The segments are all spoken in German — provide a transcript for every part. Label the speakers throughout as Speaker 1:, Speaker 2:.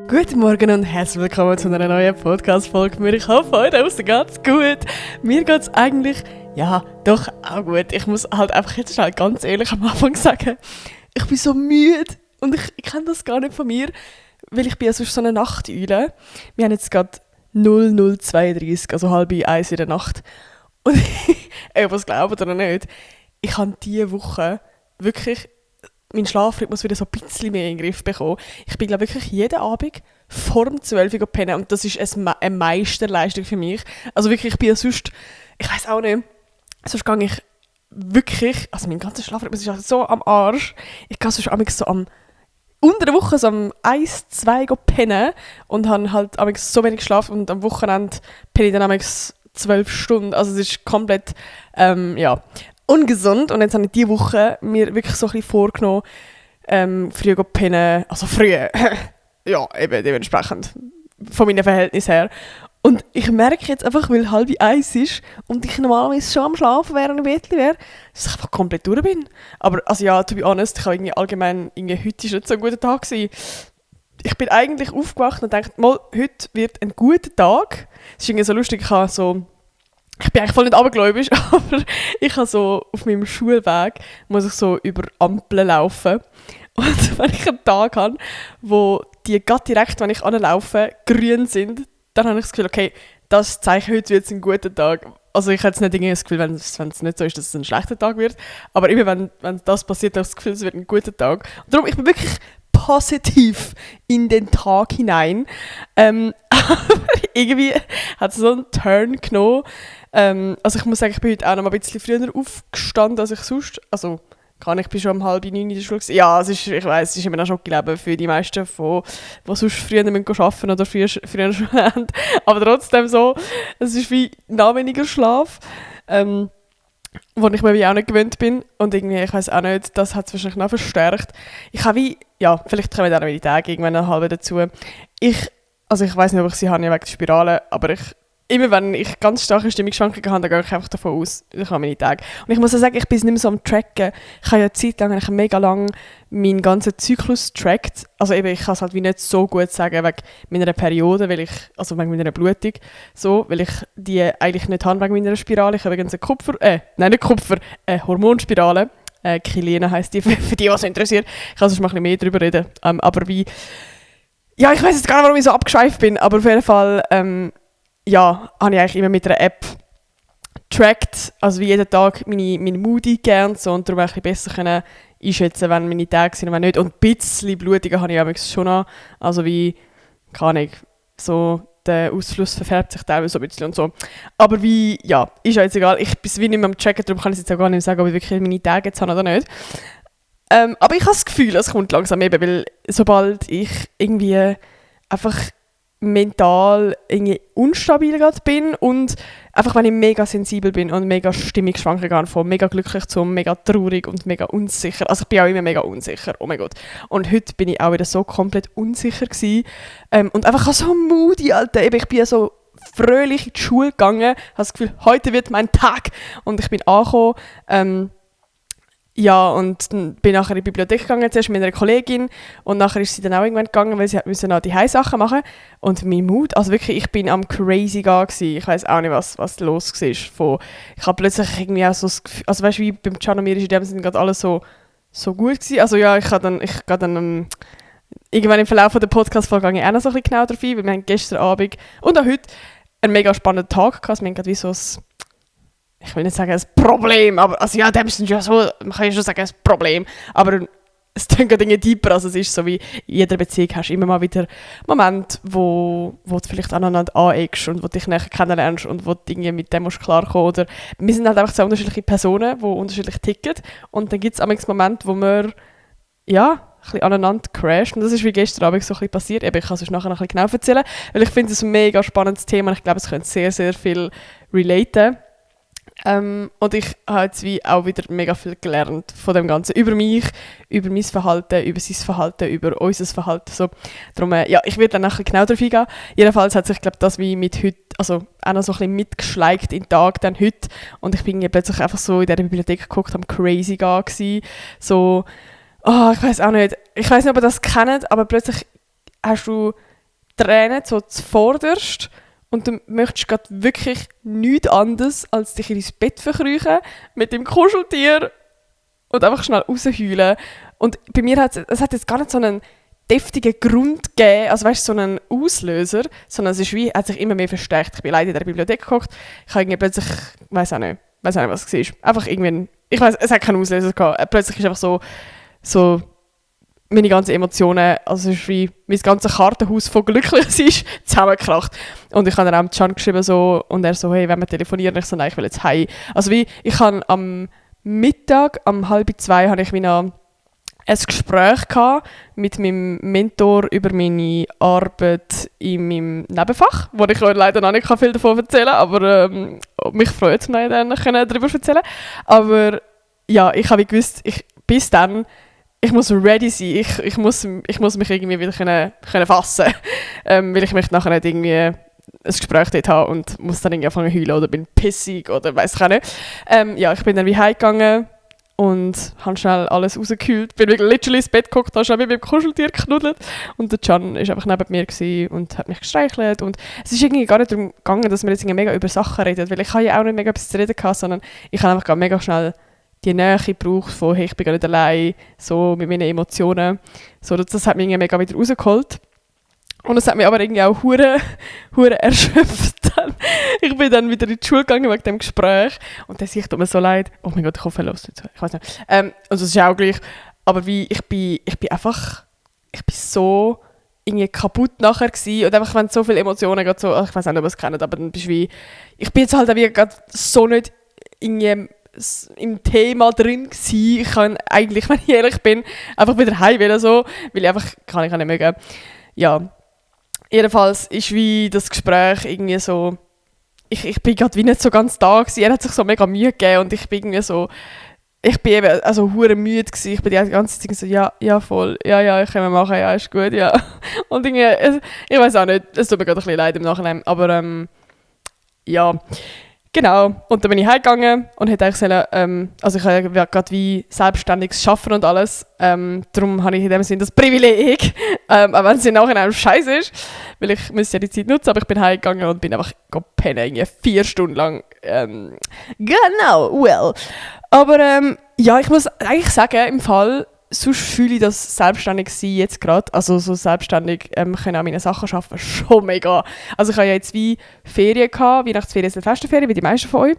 Speaker 1: Guten Morgen und herzlich willkommen zu einer neuen Podcast-Folge. Ich hoffe, heute geht's gut. Mir geht's eigentlich, ja, doch auch gut. Ich muss halt einfach jetzt schnell ganz ehrlich am Anfang sagen, ich bin so müde und ich kenne das gar nicht von mir, weil ich bin ja sonst so eine Nachteule. Wir haben jetzt gerade 00:32, also 12:30 in der Nacht. Und was glaubt ihr noch nicht? Ich habe diese Woche wirklich meinen Schlafrhythmus wieder so ein bisschen mehr in den Griff bekommen. Ich bin, glaube ich, wirklich jeden Abend vor dem 12 Uhr pennen und das ist eine Meisterleistung für mich. Also wirklich, ich bin ja sonst, ich weiss auch nicht, sonst gehe ich wirklich, also mein ganzer Schlafrhythmus ist also so am Arsch. Ich gehe sonst so unter der Woche so um 1, 2 pennen und habe halt so wenig geschlafen und am Wochenende penne ich dann 12 Stunden. Also es ist komplett, ungesund. Und jetzt habe ich diese Woche mir wirklich so ein bisschen vorgenommen, früh pennen, also früh, ja, eben dementsprechend von meinen Verhältnissen her. Und ich merke jetzt einfach, weil 12:30 ist und ich normalerweise schon am Schlafen wäre und ein Bettchen wäre, dass ich einfach komplett durch bin. Aber, also ja, to be honest, ich habe irgendwie allgemein, heute ist nicht so ein guter Tag gewesen. Ich bin eigentlich aufgewacht und dachte, mal, heute wird ein guter Tag. Es ist irgendwie so lustig, ich bin eigentlich voll nicht abergläubisch, aber ich habe so auf meinem Schulweg muss ich so über Ampeln laufen. Und wenn ich einen Tag habe, wo die gerade direkt, wenn ich anlaufe, grün sind, dann habe ich das Gefühl, okay, das Zeichen, heute wird es ein guter Tag. Also ich habe jetzt nicht irgendwie das Gefühl, wenn es nicht so ist, dass es ein schlechter Tag wird. Aber immer wenn das passiert, habe ich das Gefühl, es wird ein guter Tag. Und darum, ich bin wirklich positiv in den Tag hinein. Aber irgendwie hat es so einen Turn genommen. Also ich muss sagen, ich bin heute auch noch mal ein bisschen früher aufgestanden, als ich sonst, also ich bin schon um 8:30 in der Schule gewesen. Ja, ich weiss, es ist immer noch Schockleben für die meisten, die sonst früher arbeiten müssen oder früher Schule haben. Aber trotzdem so, es ist wie noch weniger Schlaf, wo ich mir wie auch nicht gewöhnt bin. Und irgendwie, ich weiss auch nicht, das hat es wahrscheinlich noch verstärkt. Ich habe wie, ja, vielleicht kommen dann auch die Tage irgendwann eine halbe dazu. Ich weiss nicht, ob ich sie habe, wegen der Spirale, aber immer wenn ich ganz starke Stimmungsschwankungen habe, dann gehe ich einfach davon aus, ich habe meine Tage. Und ich muss auch sagen, ich bin nicht mehr so am Tracken. Ich habe ja eine Zeit lang, mega lang meinen ganzen Zyklus getrackt. Also eben, ich kann es halt wie nicht so gut sagen wegen meiner Periode, wegen meiner Blutung, so, weil ich die eigentlich nicht habe wegen meiner Spirale. Ich habe übrigens eine Hormonspirale. Kilena heisst die, für die, was interessiert. Ich kann sonst mal ein bisschen mehr darüber reden. Aber ja, ich weiss jetzt gar nicht, warum ich so abgeschweift bin, aber auf jeden Fall, habe ich eigentlich immer mit einer App getrackt, also wie jeden Tag meine Mood eingegeben und so, und darum ein bisschen besser können einschätzen, wenn meine Tage sind und wenn nicht. Und ein bisschen blutiger habe ich auch schon noch, also wie, keine Ahnung, so der Ausfluss verfärbt sich teilweise so ein bisschen und so. Aber ist ja jetzt egal, ich bin wie nicht mehr am Checken, darum kann ich jetzt auch gar nicht mehr sagen, ob ich wirklich meine Tage jetzt habe oder nicht. Aber ich habe das Gefühl, es kommt langsam eben, weil sobald ich irgendwie einfach mental irgendwie unstabil bin und einfach, wenn ich mega sensibel bin und mega Stimmungsschwankungen habe, von mega glücklich zu mega traurig und mega unsicher. Also ich bin auch immer mega unsicher, oh mein Gott. Und heute bin ich auch wieder so komplett unsicher gewesen. Und einfach so moody, Alter. Eben, ich bin ja so fröhlich in die Schule gegangen, habe das Gefühl, heute wird mein Tag. Und ich bin angekommen, und dann bin ich nachher in die Bibliothek gegangen, zuerst mit einer Kollegin, und nachher ist sie dann auch irgendwann gegangen, weil sie müssen noch die Heimsachen machen. Und mein Mut, also wirklich, ich bin am crazy gewesen. Ich weiss auch nicht, was los war. Ich habe plötzlich irgendwie auch so das Gefühl, also weißt du, wie beim Chanomir ist in dem Sinne gerade alles so gut gewesen. Also ja, ich gehe dann irgendwann im Verlauf der Podcast-Folge auch noch so ein bisschen genau darauf ein, weil wir haben gestern Abend und auch heute einen mega spannenden Tag gehabt. Wir haben gerade wie so ich will nicht sagen, ein Problem, aber also ja, dem ist ja so, man kann ja schon sagen, ein Problem, aber es klingt gerade irgendwie deeper, also es ist so wie in jeder Beziehung hast du immer mal wieder Momente, wo du vielleicht aneinander aneckst und wo du dich näher kennenlernst und wo du irgendwie mit dem musst klarkommen, oder wir sind halt einfach zwei unterschiedliche Personen, die unterschiedlich ticken, und dann gibt es manchmal Momente, wo wir, ja, ein bisschen aneinander crashen, und das ist wie gestern Abend so ein bisschen passiert. Eben, ich kann es euch nachher noch ein bisschen genau erzählen, weil ich finde es ein mega spannendes Thema und ich glaube, es könnte sehr, sehr viel relaten. Und ich habe jetzt wie auch wieder mega viel gelernt von dem Ganzen. Über mich, über mein Verhalten, über sein Verhalten, über unser Verhalten. So. Darum, ich werde dann nachher genau darauf eingehen. Jedenfalls hat sich, glaube das wie mit heute, also auch noch so ein bisschen mitgeschleicht in den Tag dann heute. Und ich bin plötzlich einfach so in dieser Bibliothek geguckt, am crazy gewesen. So, ich weiß auch nicht. Ich weiß nicht, ob ihr das kennt, aber plötzlich hast du Tränen so zuvorderst und du möchtest gerade wirklich nichts anderes, als dich in dein Bett verkriechen mit dem Kuscheltier und einfach schnell rausheulen. Und bei mir hat es hat jetzt gar nicht so einen deftigen Grund gegeben, also weißt du, so einen Auslöser, sondern es ist wie, hat sich immer mehr verstärkt. Ich bin leider in der Bibliothek gekocht, ich habe irgendwie plötzlich, weiß auch nicht, was es war. Einfach irgendwie, ich weiß, es hat keinen Auslöser gehabt. Plötzlich ist einfach so meine ganzen Emotionen, also es ist wie mein ganzes Kartenhaus von Glückliches ist zusammengekracht. Und ich habe dann auch Can geschrieben so, und er so, hey, wenn wir telefonieren, ich so, nein, ich will jetzt heim. Also wie, ich habe am Mittag, um 1:30 habe ich wie noch ein Gespräch gehabt mit meinem Mentor über meine Arbeit in meinem Nebenfach, wo ich euch leider noch nicht viel davon erzählen kann, aber mich freut es, dann darüber erzählen. Aber ja, ich habe gewusst, bis dann, ich muss ready sein, ich muss mich irgendwie wieder können fassen, weil ich möchte nachher nicht irgendwie ein Gespräch dort haben und muss dann irgendwie anfangen zu heulen oder bin pissig oder weiss ich auch nicht. Ja, ich bin dann wie heimgegangen und habe schnell alles rausgekühlt. Bin wirklich literally ins Bett geguckt, habe schnell mit meinem Kuscheltier geknuddelt und der Can war einfach neben mir und hat mich gestreichelt. Und es ist irgendwie gar nicht darum gegangen, dass wir jetzt mega über Sachen reden, weil ich habe ja auch nicht mega etwas zu reden gehabt, sondern ich habe einfach mega schnell die Nähe gebraucht von, hey, ich bin gar nicht allein, so mit meinen Emotionen. So, das hat mich irgendwie mega wieder rausgeholt. Und es hat mich aber irgendwie auch hure erschöpft. Ich bin dann wieder in die Schule gegangen wegen dem Gespräch und dann tut mir so leid. Oh mein Gott, ich hoffe, er hört nicht so. Ich weiß nicht. Also es ist auch gleich. Aber wie, ich bin so irgendwie kaputt nachher gewesen. Und einfach, wenn so viele Emotionen gerade so, ich weiß nicht, ob ihr es kennt, aber dann bist du wie, ich bin jetzt halt auch wie gerade so nicht irgendwie im Thema drin gewesen. Ich kann eigentlich, wenn ich ehrlich bin, einfach wieder heim wollen, so, weil ich einfach, kann ich auch nicht mögen. Ja, jedenfalls ist wie das Gespräch irgendwie so, ich bin gerade wie nicht so ganz da gewesen. Er hat sich so mega Mühe gegeben und ich bin irgendwie so, ich bin eben, also hure müde gewesen. Ich bin die ganze Zeit so, ja voll, ja, ich kann mal machen, ja, ist gut, ja. Und irgendwie, ich weiß auch nicht, es tut mir gerade ein bisschen leid im Nachhinein, aber ja. Genau, und dann bin ich heimgegangen und hätte eigentlich sollen, also ich habe gerade wie selbstständiges Arbeiten und alles, darum habe ich in dem Sinne das Privileg, auch wenn es im Nachhinein scheiße ist, weil ich müsste ja die Zeit nutzen, aber ich bin heimgegangen und bin einfach pennen, irgendwie 4 Stunden lang, genau, well. Aber ja, ich muss eigentlich sagen, im Fall, sonst fühle ich das selbstständig sein jetzt gerade, also so selbstständig können an meinen Sachen arbeiten, schon mega. Also ich habe ja jetzt wie Ferien gehabt, Weihnachtsferien, Silvesterferien, wie die meisten von euch.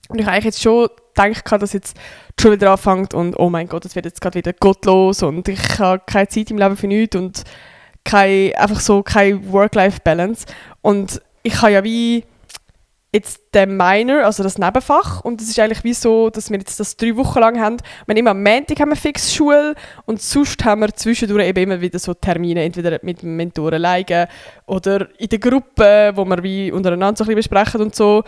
Speaker 1: Und ich habe eigentlich jetzt schon gedacht, dass jetzt die Schule wieder anfängt und oh mein Gott, es wird jetzt gerade wieder gottlos und ich habe keine Zeit im Leben für nichts und einfach so keine Work-Life-Balance. Und ich habe ja wie jetzt den Minor, also das Nebenfach, und es ist eigentlich wie so, dass wir jetzt das 3 Wochen lang haben. Wir haben immer am Montag haben wir fix Schule und sonst haben wir zwischendurch eben immer wieder so Termine, entweder mit dem Mentor alleine oder in der Gruppe, wo wir wie untereinander so ein bisschen besprechen und so.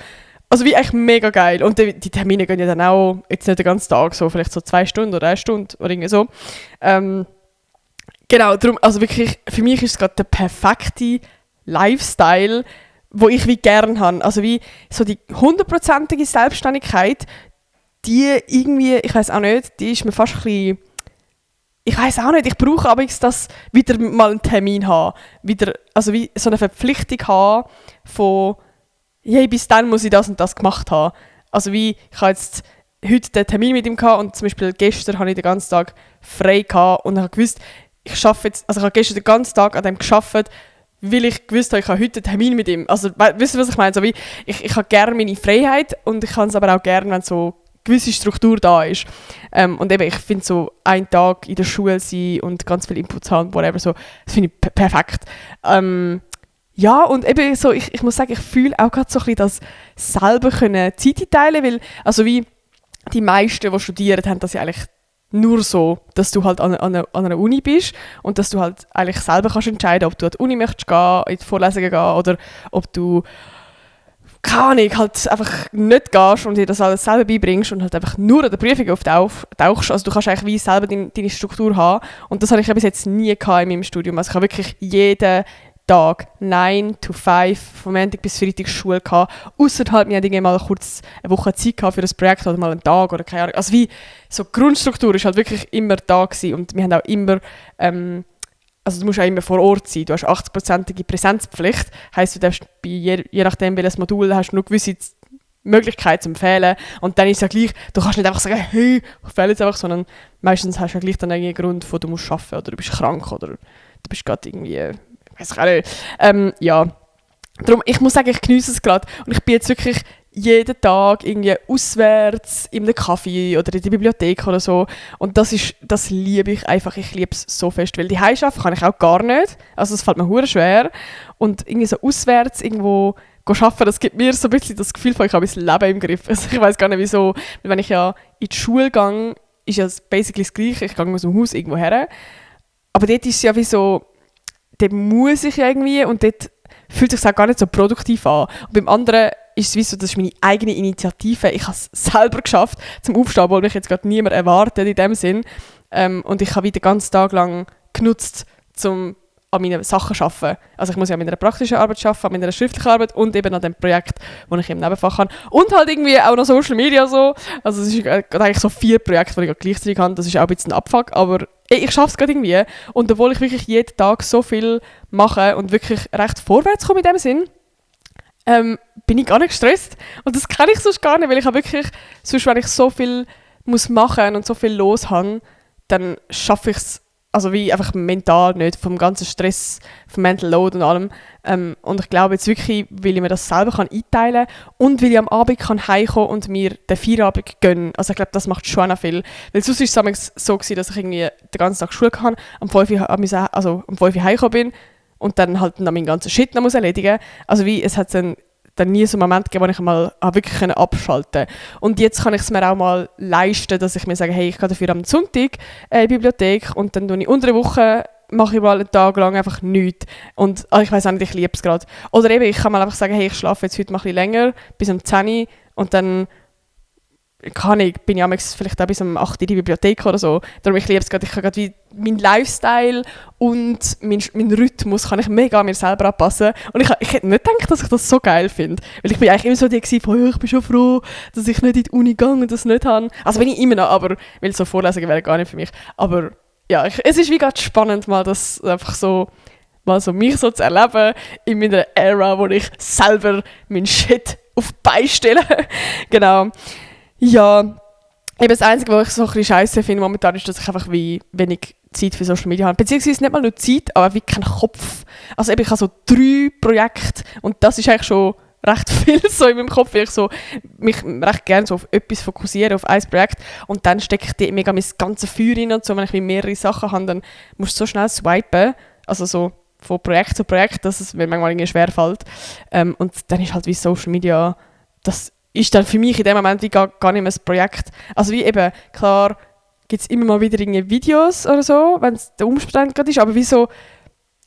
Speaker 1: Also wie eigentlich mega geil. Und die Termine gehen ja dann auch jetzt nicht den ganzen Tag, so vielleicht so 2 Stunden oder 1 Stunde oder irgendwie so. Genau, darum, also wirklich, für mich ist es gerade der perfekte Lifestyle, wo ich wie gern habe. Also wie so die 100%ige Selbstständigkeit, die irgendwie, ich weiß auch nicht, die ist mir fast ein bisschen, ich weiß auch nicht, ich brauche aber das wieder mal einen Termin haben, wieder, also wie so eine Verpflichtung haben von, hey, bis dann muss ich das und das gemacht haben. Also wie, ich habe jetzt heute den Termin mit ihm gehabt und zum Beispiel gestern habe ich den ganzen Tag frei gehabt und habe gewusst, ich arbeite jetzt, also ich habe gestern den ganzen Tag an dem gearbeitet, weil ich gewusst habe, ich habe heute einen Termin mit ihm. Also, wisst ihr, was ich meine? So wie, ich habe gerne meine Freiheit und ich habe es aber auch gerne, wenn so eine gewisse Struktur da ist. Und eben, ich finde so, einen Tag in der Schule sein und ganz viel Inputs haben, whatever, so, das finde ich perfekt. Ja, und eben so, ich muss sagen, ich fühle auch gerade so ein bisschen das selber können Zeit teilen, weil, also wie die meisten, die studieren, haben das ja eigentlich nur so, dass du halt an einer Uni bist und dass du halt eigentlich selber kannst entscheiden, ob du an die Uni möchtest gehen, in die Vorlesungen gehen oder ob du, keine Ahnung, halt einfach nicht gehst und dir das alles selber beibringst und halt einfach nur an der Prüfung auftauchst. Also du kannst eigentlich wie selber deine Struktur haben und das habe ich ja bis jetzt nie gehabt in meinem Studium. Also ich habe wirklich jeden Tag 9 to 5 von Montag bis Freitag Schule gehabt. Ausser halt, wir hatten mal kurz eine Woche Zeit gehabt für das Projekt oder mal einen Tag oder keine Ahnung. Also wie, so die Grundstruktur ist halt wirklich immer da gewesen und wir haben auch immer also du musst auch immer vor Ort sein, du hast 80%ige Präsenzpflicht, heisst du darfst je nachdem welches Modul hast du nur gewisse Möglichkeit zum Fehlen und dann ist es ja gleich, du kannst nicht einfach sagen, hey, ich fehle jetzt einfach, sondern meistens hast du ja gleich dann einen Grund, wo du musst arbeiten oder du bist krank oder du bist gerade irgendwie, ich weiß auch nicht, ja. Darum, ich muss sagen, ich genieße es gerade und ich bin jetzt wirklich jeden Tag irgendwie auswärts in einem Café oder in der Bibliothek oder so und das liebe ich einfach, ich liebe es so fest, weil die Heimschaffen kann ich auch gar nicht, also es fällt mir hure schwer und irgendwie so auswärts irgendwo arbeiten, das gibt mir so ein bisschen das Gefühl von, ich habe mein Leben im Griff. Also ich weiß gar nicht wieso, weil wenn ich ja in die Schule gehe, ist ja basically das Gleiche, ich gehe aus dem Haus irgendwo her, aber dort ist es ja wie so, dort muss ich ja irgendwie und dort fühlt es sich auch gar nicht so produktiv an. Und beim anderen ist es wie so, das ist meine eigene Initiative, ich habe es selber geschafft zum Aufstehen, obwohl mich jetzt gerade niemand erwartet in dem Sinn und ich habe wieder den ganzen Tag lang genutzt, um an meinen Sachen zu arbeiten. Also ich muss ja an meiner praktischen Arbeit arbeiten, an meiner schriftlichen Arbeit und eben an dem Projekt, das ich im Nebenfach habe. Und halt irgendwie auch noch Social Media so. Also es ist eigentlich so 4 Projekte, die ich gleichzeitig habe. Das ist auch ein bisschen ein Abfuck, aber ich schaffe es gerade irgendwie. Und obwohl ich wirklich jeden Tag so viel mache und wirklich recht vorwärts komme in dem Sinn, bin ich gar nicht gestresst. Und das kann ich sonst gar nicht, weil ich habe wirklich, sonst wenn ich so viel muss machen und so viel los habe, dann schaffe ich es also wie einfach mental nicht, vom ganzen Stress, vom Mental Load und allem. Und ich glaube jetzt wirklich, weil ich mir das selber einteilen kann und weil ich am Abend kann heimkommen und mir den Feierabend gönnen. Also ich glaube, das macht schon auch viel. Weil sonst war es so gewesen, dass ich irgendwie den ganzen Tag Schule hatte, am 5 Uhr heimgekommen bin und dann halt noch meinen ganzen Shit noch erledigen muss. Also wie, es hat dann nie so einen Moment gegeben, wo ich mal wirklich abschalten konnte. Und jetzt kann ich es mir auch mal leisten, dass ich mir sage, hey, ich gehe dafür am Sonntag in die Bibliothek und dann mache ich unter der Woche mal einen Tag lang einfach nichts. Und ich weiß auch nicht, ich liebe es gerade. Oder eben, ich kann mal einfach sagen, hey, ich schlafe jetzt heute mal ein bisschen länger, bis um 10 Uhr und dann bin ich vielleicht auch bis um 8 Uhr in die Bibliothek oder so. Darum ich liebe es gerade. Ich kann gerade wie meinen Lifestyle und mein Rhythmus kann ich mega an mir selber anpassen. Und ich hätte nicht gedacht, dass ich das so geil finde. Weil ich bin eigentlich immer so die von, ich bin schon froh, dass ich nicht in die Uni gehe und das nicht habe. Also bin ich immer noch, aber weil so Vorlesungen wären gar nicht für mich. Aber ja, es ist wie gerade spannend, mal das einfach so mal so mich so zu erleben in meiner Ära, wo ich selber meinen Shit auf die Beine stelle. Genau. Ja, eben das Einzige, was ich so ein bisschen scheisse finde momentan, ist, dass ich einfach wie wenig Zeit für Social Media habe. Beziehungsweise nicht mal nur Zeit, aber wie keinen Kopf. Also eben, ich habe so 3 Projekte und das ist eigentlich schon recht viel so in meinem Kopf, weil ich so mich recht gerne so auf etwas fokussiere, auf ein Projekt und dann stecke ich die mega mein ganzes Feuer rein und so. Wenn ich wie mehrere Sachen habe, dann musst du so schnell swipen, also so von Projekt zu Projekt, dass es mir manchmal irgendwie schwerfällt. Und dann ist halt wie Social Media, das ist dann für mich in dem Moment wie gar nicht mehr das Projekt. Also wie eben, klar gibt es immer mal wieder irgendwie Videos oder so, wenn es der Umstand gerade ist, aber wieso,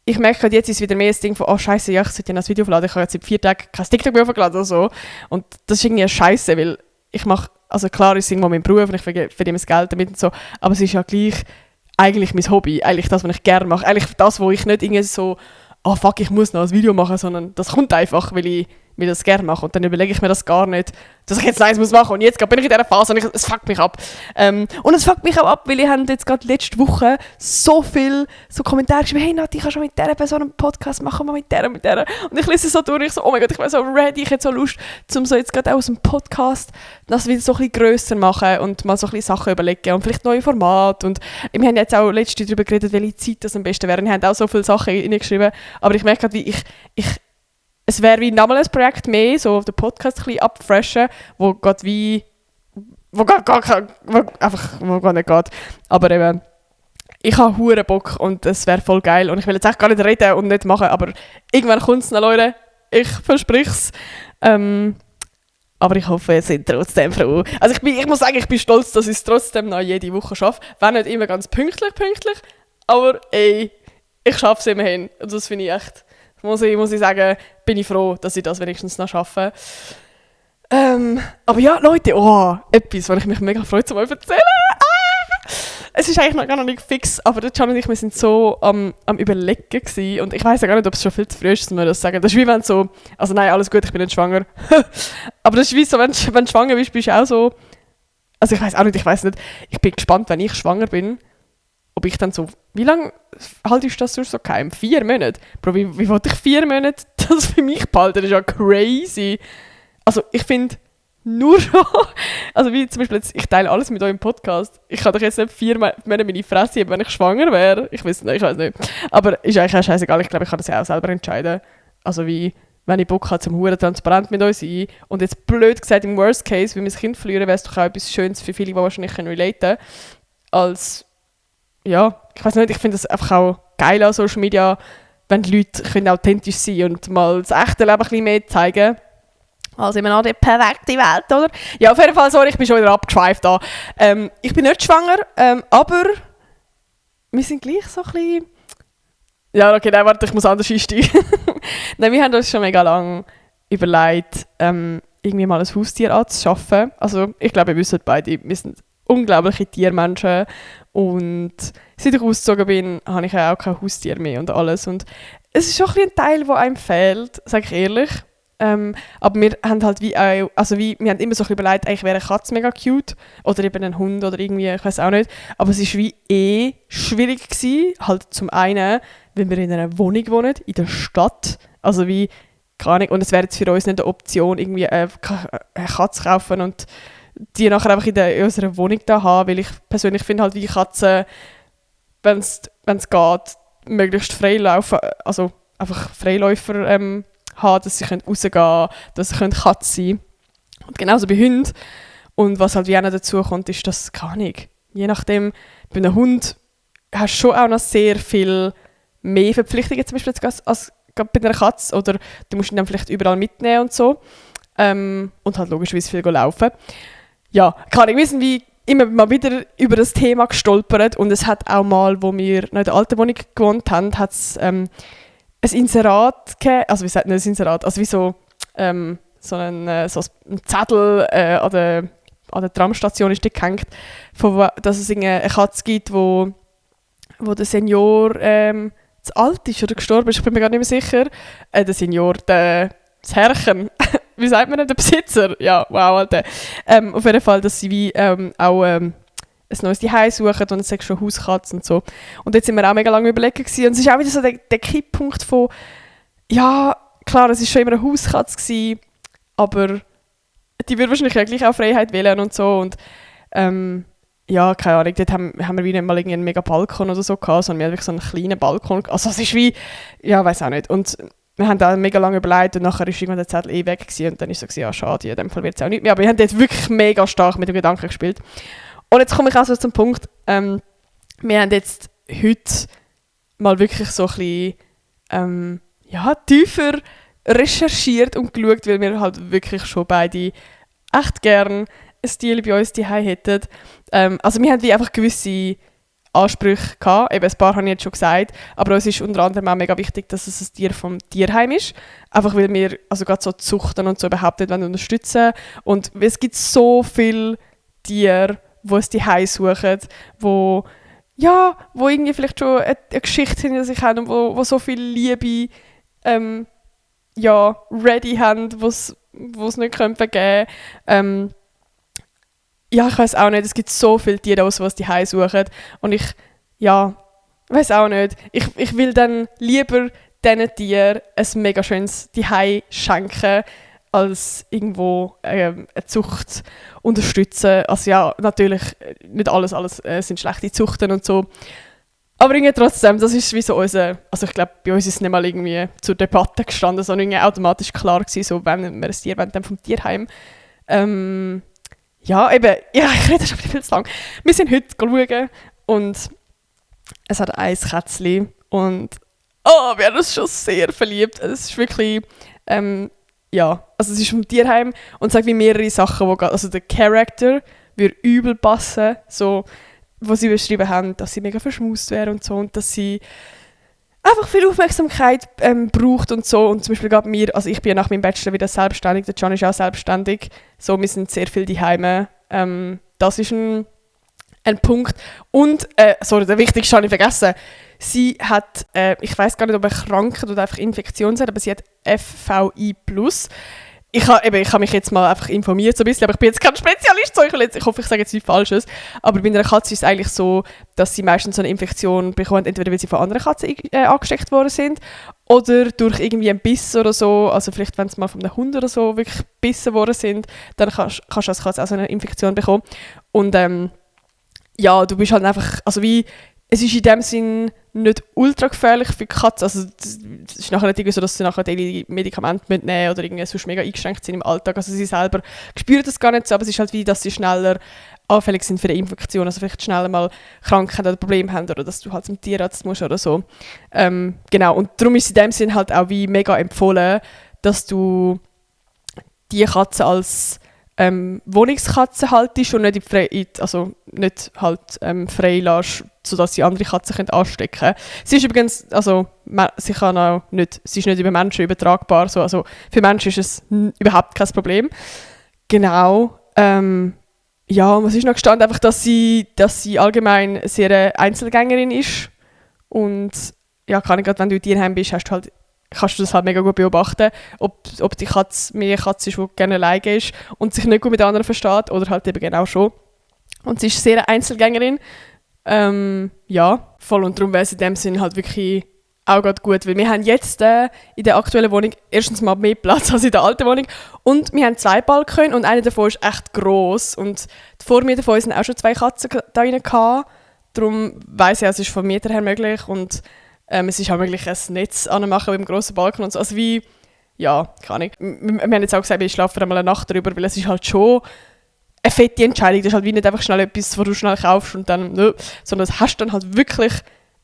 Speaker 1: ich merke gerade, jetzt ist wieder mehr das Ding von, oh Scheiße, ja, ich sollte ja noch ein Video aufladen, ich habe jetzt seit 4 Tagen kein TikTok mehr aufgeladen oder so. Und das ist irgendwie Scheiße, weil ich mache, also klar ist es irgendwo mein Beruf und ich verdiene das Geld damit und so, aber es ist ja gleich eigentlich mein Hobby, eigentlich das, was ich gerne mache, eigentlich das, wo ich nicht irgendwie so, oh fuck, ich muss noch ein Video machen, sondern das kommt einfach, weil ich das gerne mache und dann überlege ich mir das gar nicht, dass ich jetzt eins muss machen und jetzt bin ich in dieser Phase und es fuckt mich ab. Und es fuckt mich auch ab, weil ich habe jetzt gerade letzte Woche so viele so Kommentare geschrieben, hey Nati, ich kann schon mit dieser Person einen Podcast machen, mal mit der. Und ich lese es so durch und ich so, oh mein Gott, ich bin so ready, ich hätte so Lust, um so jetzt gerade auch aus dem Podcast das wieder so ein bisschen grösser machen und mal so ein bisschen Sachen überlegen und vielleicht neue Formate. Und wir haben jetzt auch letztens darüber geredet, welche Zeit das am besten wäre. Wir haben auch so viele Sachen reingeschrieben, aber ich merke gerade, wie es wäre wie nochmal ein Projekt mehr, so auf den Podcast ein bisschen abfreshen, wo gar nicht geht. Aber eben, ich habe hure Bock und es wäre voll geil und ich will jetzt echt gar nicht reden und nicht machen, aber irgendwann kommt es noch, Leute. Ich verspreche es. Aber ich hoffe, ihr seid trotzdem froh. Also ich muss sagen, ich bin stolz, dass ich es trotzdem noch jede Woche schaffe. Wenn nicht immer ganz pünktlich, aber ey, ich schaffe es immerhin. Und das finde ich echt... Muss ich sagen, bin ich froh, dass ich das wenigstens noch schaffe. Aber ja, Leute, etwas, was ich mich mega freue, zu euch erzählen. Es ist eigentlich noch gar nicht fix, aber der Can und ich, wir sind so am Überlegen gewesen. Und ich weiss ja gar nicht, ob es schon viel zu früh ist, dass wir das sagen. Das ist wie wenn so, also nein, alles gut, ich bin nicht schwanger. Aber das ist wie so, wenn du schwanger bist, bist du auch so, also ich weiss nicht, ich bin gespannt, wenn ich schwanger bin, ob ich dann so, wie lange haltest du das sonst so geheim? 4 Monate? Bro, wie wollte ich 4 Monate das für mich behalten? Das ist ja crazy. Also ich finde, nur schon, also wie zum Beispiel jetzt, ich teile alles mit euch im Podcast. Ich kann doch jetzt nicht 4 Monate meine Fresse haben, wenn ich schwanger wäre. Ich weiß nicht. Aber ist eigentlich auch scheißegal. Ich glaube, ich kann das ja auch selber entscheiden. Also wie, wenn ich Bock habe, zum Huren transparent mit euch sein. Und jetzt blöd gesagt, im Worst Case, wenn wir das Kind verlieren, wäre es doch auch etwas Schönes für viele, die wahrscheinlich relaten können. Als, ja, ich weiß nicht, ich finde das einfach auch geil an Social Media, wenn die Leute können authentisch sein und mal das echte Leben ein bisschen mehr zeigen. Also immer noch die perfekte Welt, oder? Ja, auf jeden Fall, sorry, ich bin schon wieder abgeschweift da. Ich bin nicht schwanger, aber wir sind gleich so ein bisschen... Ja, okay, nein, warte, ich muss anders einsteigen. Nein, wir haben uns schon mega lange überlegt, irgendwie mal ein Haustier anzuschaffen. Also, ich glaube, wir wissen beide, wir sind unglaubliche Tiermenschen. Und seit ich ausgezogen bin, habe ich ja auch kein Haustier mehr und alles. Und es ist schon ein bisschen ein Teil, der einem fehlt, sage ich ehrlich. Aber wir haben halt wir haben immer so ein bisschen überlegt, eigentlich wäre eine Katze mega cute oder eben ein Hund oder irgendwie, ich weiß auch nicht. Aber es war wie schwierig gewesen, halt zum einen, wenn wir in einer Wohnung wohnen, in der Stadt, also wie, keine Ahnung, und es wäre jetzt für uns nicht eine Option, irgendwie eine Katze zu kaufen und die nachher einfach in unserer Wohnung da haben, weil ich persönlich finde halt wie Katzen, wenn es geht, möglichst frei laufen, also einfach Freiläufer haben, dass sie rausgehen können, dass sie Katze sein können. Und genauso bei Hunden. Und was halt wie auch noch dazu kommt, ist, dass, keine Ahnung, je nachdem, bei einem Hund hast du schon auch noch sehr viel mehr Verpflichtungen, zum Beispiel als bei einer Katze. Oder du musst ihn dann vielleicht überall mitnehmen und so. Und halt logischerweise viel laufen. Ja, kann ich wissen, wie immer mal wieder über das Thema gestolpert. Und es hat auch mal, wo wir noch in der alten Wohnung gewohnt haben, hat es ein Inserat gegeben, also wie sagt man ein Inserat, also wie so ein Zettel an der Tramstation ist gehängt, dass es eine Katze gibt, wo der Senior zu alt ist oder gestorben ist, ich bin mir gar nicht mehr sicher. Der Senior, das Herrchen, wie sagt man denn, der Besitzer? Ja, wow, Alter. Auf jeden Fall, dass sie wie auch ein neues Zuhause suchen und es sagt schon Hauskatze und so. Und jetzt sind wir auch mega lange überlegen gewesen. Und es ist auch wieder so der Kipppunkt von, ja, klar, es war schon immer eine Hauskatze gewesen, aber die würde wahrscheinlich ja gleich auch Freiheit wählen und so. Und ja, keine Ahnung, dort haben wir wie nicht mal einen mega Balkon oder so gehabt, sondern wir haben wirklich so einen kleinen Balkon. Also es ist wie, ja, weiß auch nicht. Und wir haben da mega lange überlegt und nachher ist irgendwann der Zettel weg gewesen. Und dann ist so, ja, schade, in dem Fall wird es auch nicht mehr. Aber wir haben dort wirklich mega stark mit dem Gedanken gespielt. Und jetzt komme ich also zum Punkt, wir haben jetzt heute mal wirklich so ein bisschen tiefer recherchiert und geschaut, weil wir halt wirklich schon beide echt gern ein Tier bei uns daheim hätten. Also wir haben wie einfach gewisse Ansprüche gehabt, eben ein paar habe ich jetzt schon gesagt, aber uns ist unter anderem auch mega wichtig, dass es ein Tier vom Tierheim ist, einfach weil wir also gerade so Zuchten und so überhaupt nicht unterstützen wollen. Und es gibt so viele Tiere, die es Zuhause suchen, wo irgendwie vielleicht schon eine Geschichte hinter sich haben und wo so viel Liebe ready haben, wo es nicht vergeben können. Ja, ich weiß auch nicht, es gibt so viele Tiere, die es Zuhause suchen und ich weiß auch nicht. Ich will dann lieber diesen Tieren ein mega schönes Zuhause schenken, als irgendwo eine Zucht unterstützen. Also ja, natürlich, nicht alles sind schlechte Zuchten und so. Aber irgendwie trotzdem, das ist wie so unser... Also ich glaube, bei uns ist es nicht mal irgendwie zur Debatte gestanden, sondern irgendwie automatisch klar gewesen, so, wenn wir ein Tier wollen, dann vom Tierheim. Ich rede schon viel zu lang. Wir sind heute schauen und es hat ein Kätzchen und wir haben uns schon sehr verliebt. Es ist wirklich... also es ist vom Tierheim und sagt wie mehrere Sachen, also der Charakter würde übel passen, so, wo sie beschrieben haben, dass sie mega verschmust wäre und so und dass sie einfach viel Aufmerksamkeit braucht und so. Und zum Beispiel gerade mir, also ich bin ja nach meinem Bachelor wieder selbstständig, der Can ist auch selbstständig, so, wir sind sehr viel daheim. Das ist ein Punkt. Und, der wichtigste habe ich vergessen. Sie hat, ich weiß gar nicht, ob eine Krankheit oder einfach Infektion hat, aber sie hat FVI+. ich habe mich jetzt mal einfach informiert so ein bisschen, aber ich bin jetzt kein Spezialist, so ich hoffe, ich sage jetzt nichts Falsches, aber bei einer Katze ist es eigentlich so, dass sie meistens so eine Infektion bekommen, entweder weil sie von anderen Katzen angesteckt worden sind oder durch irgendwie einen Biss oder so, also vielleicht wenn es mal von einem Hund oder so wirklich gebissen worden sind, dann kannst du als Katze auch so eine Infektion bekommen. Und ja, du bist halt einfach, also wie, es ist in dem Sinn nicht ultra gefährlich für die Katze, also es ist nachher nicht irgendwie so, dass sie nachher die Medikamente nehmen oder irgendwie sonst mega eingeschränkt sind im Alltag, also sie selber spüren das gar nicht so, aber es ist halt wie, dass sie schneller anfällig sind für eine Infektion, also vielleicht schneller mal Krankheit oder Probleme haben oder dass du halt zum Tierarzt musst oder so. Genau, und darum ist in dem Sinn halt auch wie mega empfohlen, dass du die Katze als Wohnungskatze haltest und nicht, also nicht halt frei lässt, sodass sie andere Katzen können anstecken können. Sie ist übrigens, also sie kann auch nicht, sie ist nicht über Menschen übertragbar, so, also für Menschen ist es überhaupt kein Problem. Genau. Ja, was ist noch gestanden? Einfach, dass sie allgemein sehr eine Einzelgängerin ist und ja, kann ich gerade, wenn du in Tierheim bist, kannst du das halt mega gut beobachten, ob die Katze mehr Katze ist, die gerne alleine ist und sich nicht gut mit anderen versteht oder halt eben genau schon. Und sie ist sehr eine Einzelgängerin. Ja, voll. Und darum wäre es in dem Sinn halt wirklich auch gerade gut, weil wir haben jetzt in der aktuellen Wohnung erstens mal mehr Platz als in der alten Wohnung und wir haben 2 Balkone und einer davon ist echt gross und die Vormieter von uns haben auch schon 2 Katzen da rein gehabt. Darum weiss ich, es ist vom Mieter her möglich und es ist auch möglich, ein Netz anzumachen mit einem grossen Balkon und so. Also wie, ja, keine Ahnung. Wir haben jetzt auch gesagt, wir schlafen einmal eine Nacht drüber, weil es ist halt schon eine fette Entscheidung. Das ist halt wie nicht einfach schnell etwas, was du schnell kaufst und dann, sondern das hast du dann halt wirklich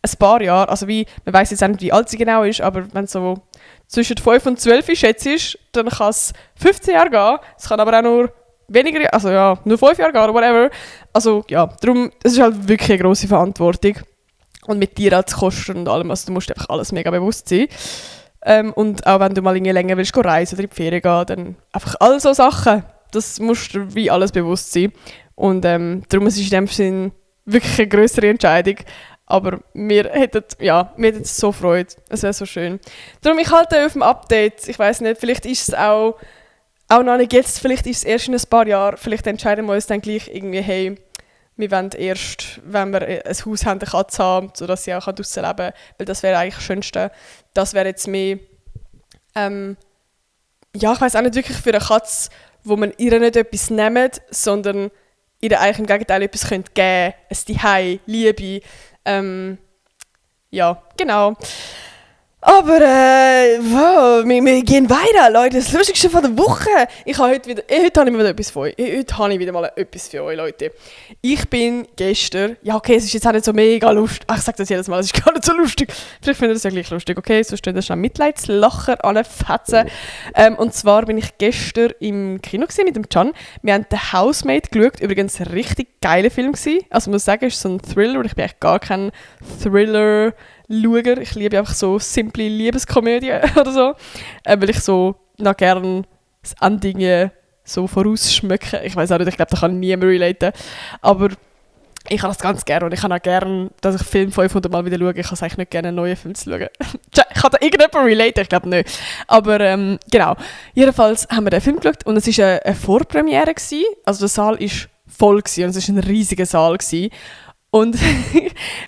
Speaker 1: ein paar Jahre. Also wie, man weiss jetzt auch nicht, wie alt sie genau ist, aber wenn es so zwischen 5 und 12 ist, schätzt ist, dann kann es 15 Jahre gehen. Es kann aber auch nur weniger, also ja, nur 5 Jahre gehen oder whatever. Also ja, darum, es ist halt wirklich eine grosse Verantwortung. Und mit Tierarztkosten und allem, also du musst einfach alles mega bewusst sein. Und auch wenn du mal irgendwie länger willst reisen oder in die Ferien gehen, dann einfach all so Sachen, das musst du wie alles bewusst sein. Und darum ist es in dem Sinn wirklich eine grössere Entscheidung. Aber wir hätten so Freude, es wäre so schön. Darum, ich halte auf dem Update, ich weiss nicht, vielleicht ist es auch noch nicht jetzt, vielleicht ist es erst in ein paar Jahren, vielleicht entscheiden wir uns dann gleich irgendwie, hey, wir wollen erst, wenn wir ein Haus haben, eine Katze haben, sodass sie auch draussen leben kann, weil das wäre eigentlich das Schönste. Das wäre jetzt mehr, ja, ich weiss auch nicht wirklich für eine Katze, wo man ihr nicht etwas nimmt, sondern ihr eigentlich im Gegenteil etwas geben könnte, ein Zuhause, Liebe. Ja, genau. Aber wir gehen weiter, Leute. Das Lustigste von der Woche. Heute habe ich wieder etwas für euch. Heute habe ich wieder mal etwas für euch, Leute. Ich bin gestern... Ja, okay, es ist jetzt auch nicht so mega lustig. Ach, ich sage das jedes Mal, es ist gar nicht so lustig. Vielleicht findet ihr es ja gleich lustig, okay? Sonst könnt ihr schnell Mitleidslacher anfetzen. Und zwar bin ich gestern im Kino mit dem Can. Wir haben «The Housemaid» geschaut. Übrigens ein richtig geiler Film gewesen. Also ich muss sagen, es ist so ein Thriller. Ich bin eigentlich gar kein Thriller... Schauer. Ich liebe einfach so simple Liebeskomödien oder so, weil ich so noch gerne das Ending so vorausschmücke. Ich weiß auch nicht, ich glaube, da kann niemand relaten. Aber ich habe das ganz gerne und ich habe auch gerne, dass ich Film 500 Mal wieder schaue. Ich habe es eigentlich nicht gerne, einen neuen Film zu schauen. Kann da irgendjemand relaten? Ich glaube nicht. Aber genau. Jedenfalls haben wir den Film geschaut und es war eine Vorpremiere gewesen. Also der Saal war voll gewesen, und es war ein riesiger Saal gewesen. Und